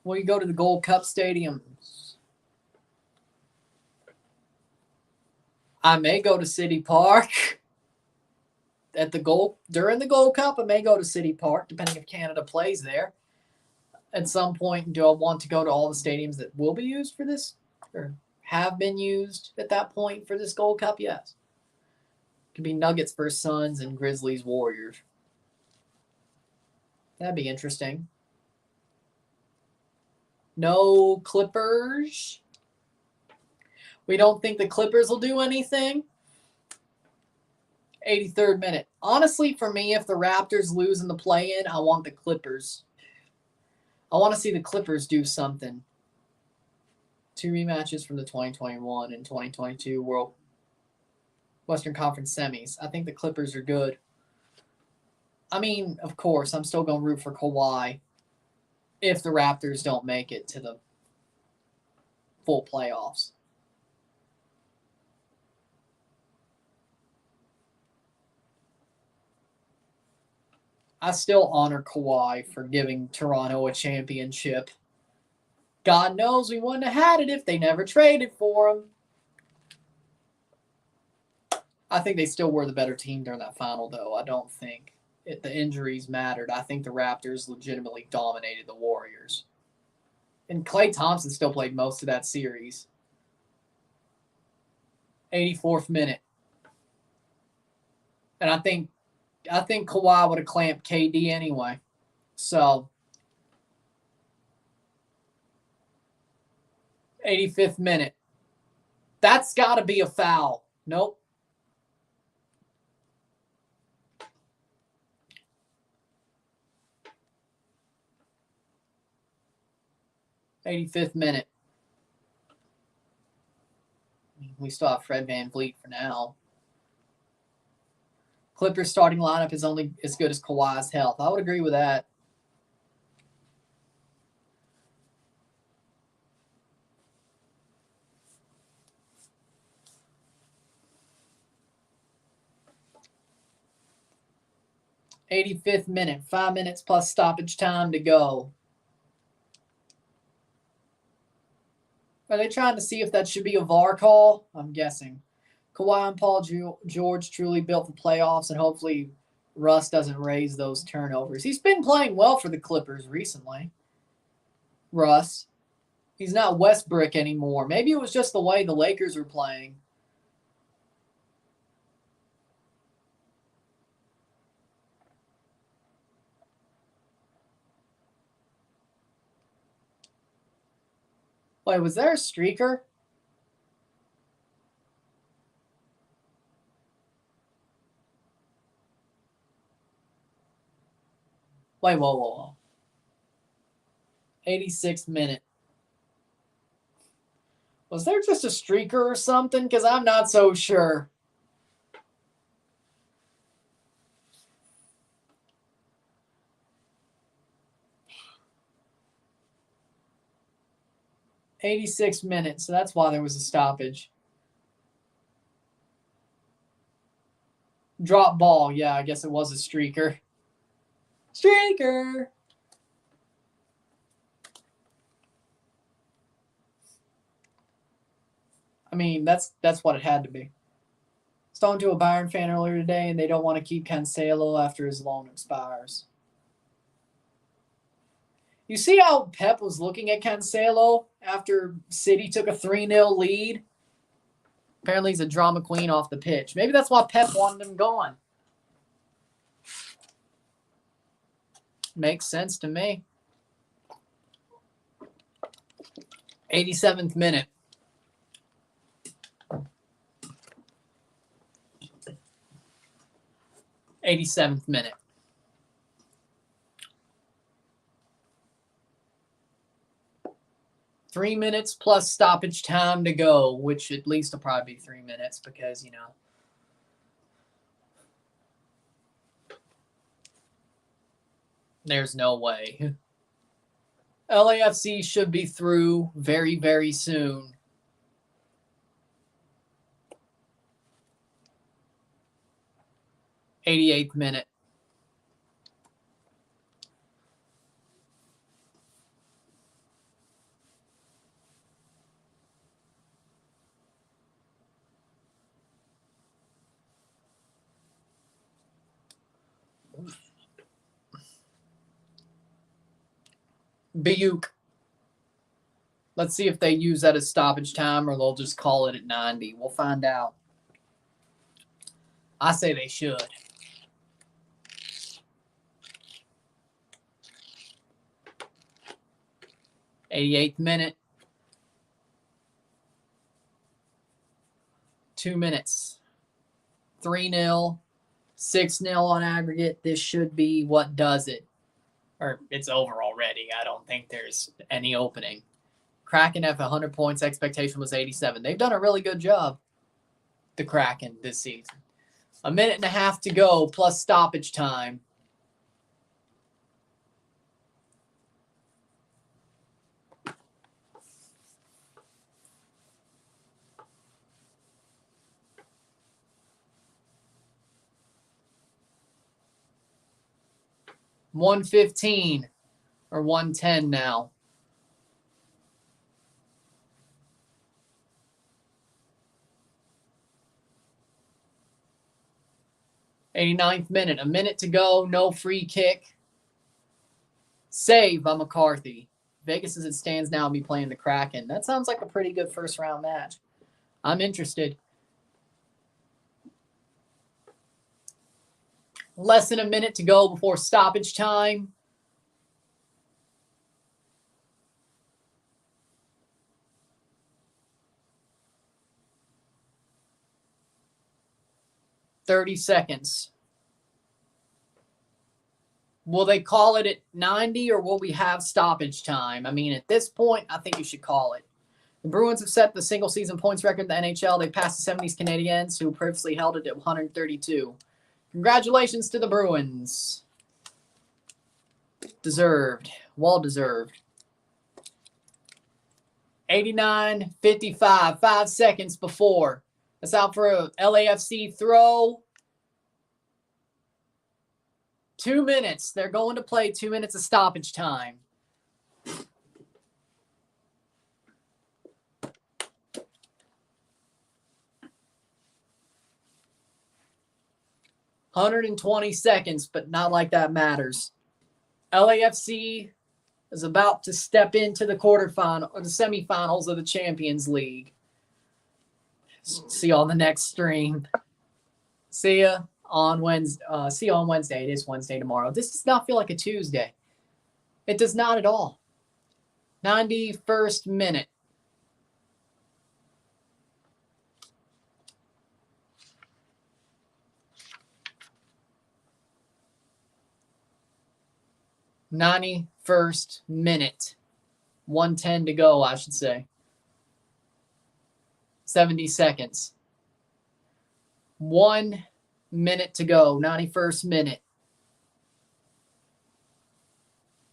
Will you go to the Gold Cup stadiums? I may go to City Park. During the Gold Cup, I may go to City Park, depending if Canada plays there. At some point, do I want to go to all the stadiums that will be used for this, or have been used at that point for this Gold Cup? Yes. It could be Nuggets versus Suns and Grizzlies Warriors. That'd be interesting. No Clippers. We don't think the Clippers will do anything. 83rd minute. Honestly, for me, if the Raptors lose in the play-in, I want the Clippers. I want to see the Clippers do something. 2 rematches from the 2021 and 2022 Western Conference semis. I think the Clippers are good. I mean, of course, I'm still going to root for Kawhi if the Raptors don't make it to the full playoffs. I still honor Kawhi for giving Toronto a championship. God knows we wouldn't have had it if they never traded for him. I think they still were the better team during that final, though. I don't think the injuries mattered. I think the Raptors legitimately dominated the Warriors. And Klay Thompson still played most of that series. 84th minute. And I think Kawhi would have clamped KD anyway. So, 85th minute. That's got to be a foul. Nope. '85th minute. We still have Fred VanVleet for now. Clippers starting lineup is only as good as Kawhi's health. I would agree with that. '85th minute. 5 minutes plus stoppage time to go. Are they trying to see if that should be a VAR call? I'm guessing. Kawhi and Paul George truly built for playoffs, and hopefully Russ doesn't raise those turnovers. He's been playing well for the Clippers recently. Russ. He's not Westbrook anymore. Maybe it was just the way the Lakers were playing. Wait, was there a streaker? Wait, whoa. 86th minute. Was there just a streaker or something? Because I'm not so sure. '86 minutes, so that's why there was a stoppage. Drop ball, yeah, I guess it was a streaker. Streaker! I mean, that's what it had to be. I was talking to a Bayern fan earlier today, and they don't want to keep Cancelo after his loan expires. You see how Pep was looking at Cancelo after City took a 3-0 lead? Apparently he's a drama queen off the pitch. Maybe that's why Pep wanted him gone. Makes sense to me. 87th minute. '87th minute. Three minutes plus stoppage time to go, which at least will probably be 3 minutes because, you know. There's no way. LAFC should be through very, very soon. '88th minute. Bayuk. Let's see if they use that as stoppage time or they'll just call it at 90. We'll find out. I say they should. 88th minute. 2 minutes. 3-0. 6-0 on aggregate. This should be what does it. Or it's over already. I don't think there's any opening. Kraken have 100 points. Expectation was 87. They've done a really good job, the Kraken, this season. A minute and a half to go plus stoppage time. $115 or $110 now. '89th minute. A minute to go. No free kick. Save by McCarthy. Vegas as it stands now will be playing the Kraken. That sounds like a pretty good first round match. I'm interested. Less than a minute to go before stoppage time. $30 seconds. Will they call it at 90 or will we have stoppage time? I mean, at this point, I think you should call it. The Bruins have set the single season points record in the NHL. They passed the 70s Canadiens, who previously held it at 132. Congratulations to the Bruins. Deserved. Well deserved. 89-55. 5 seconds before. That's out for a LAFC throw. 2 minutes. They're going to play 2 minutes of stoppage time. $120 seconds, but not like that matters. LAFC is about to step into the quarterfinal or the semifinals of the Champions League. See you on the next stream. See ya on Wednesday. See you on Wednesday. It is Wednesday tomorrow. This does not feel like a Tuesday. It does not at all. 91st minute. 91st minute. 1:10 to go, I should say. 70 seconds. 1 minute to go, 91st minute.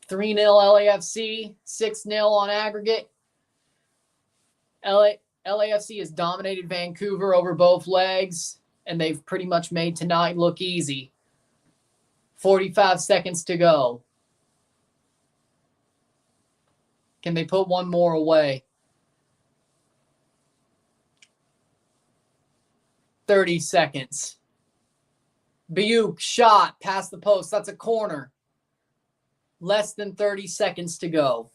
3-0 LAFC, 6-0 on aggregate. LAFC has dominated Vancouver over both legs, and they've pretty much made tonight look easy. 45 seconds to go. Can they put one more away? 30 seconds. Biuk shot past the post. That's a corner. Less than 30 seconds to go.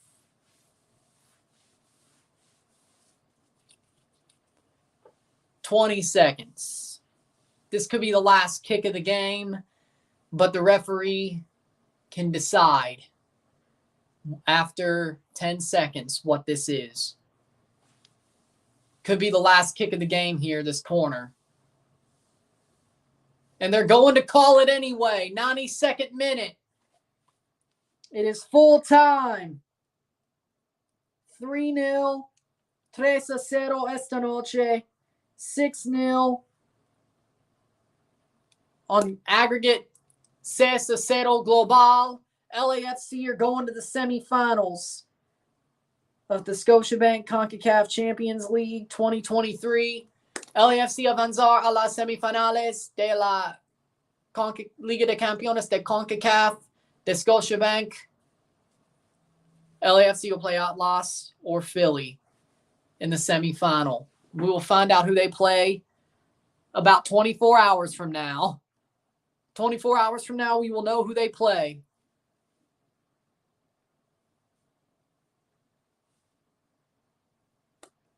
$20 seconds. This could be the last kick of the game, but the referee can decide after 10 seconds what this is. Could be the last kick of the game here, this corner. And they're going to call it anyway. 92nd minute. It is full time. 3-0. 3-0 esta noche. 6-0. On aggregate, 6-0 global. LAFC are going to the semifinals of the Scotiabank Concacaf Champions League 2023. LAFC avanzar a las semifinales de la Liga de Campeones de Concacaf de Scotiabank. LAFC will play Atlas or Philly in the semifinal. We will find out who they play about 24 hours from now. 24 hours from now, we will know who they play.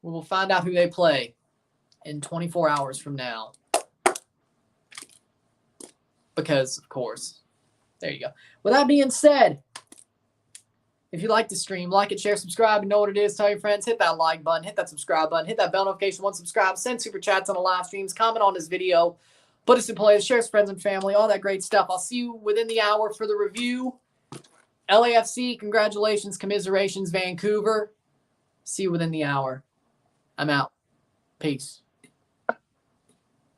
We will find out who they play in 24 hours from now. Because, of course, there you go. With that being said, if you like the stream, like it, share, subscribe, you know what it is. Tell your friends, hit that like button, hit that subscribe button, hit that bell notification once subscribed, send super chats on the live streams, comment on this video, put us in place, share with friends and family, all that great stuff. I'll see you within the hour for the review. LAFC, congratulations, commiserations, Vancouver. See you within the hour. I'm out. Peace.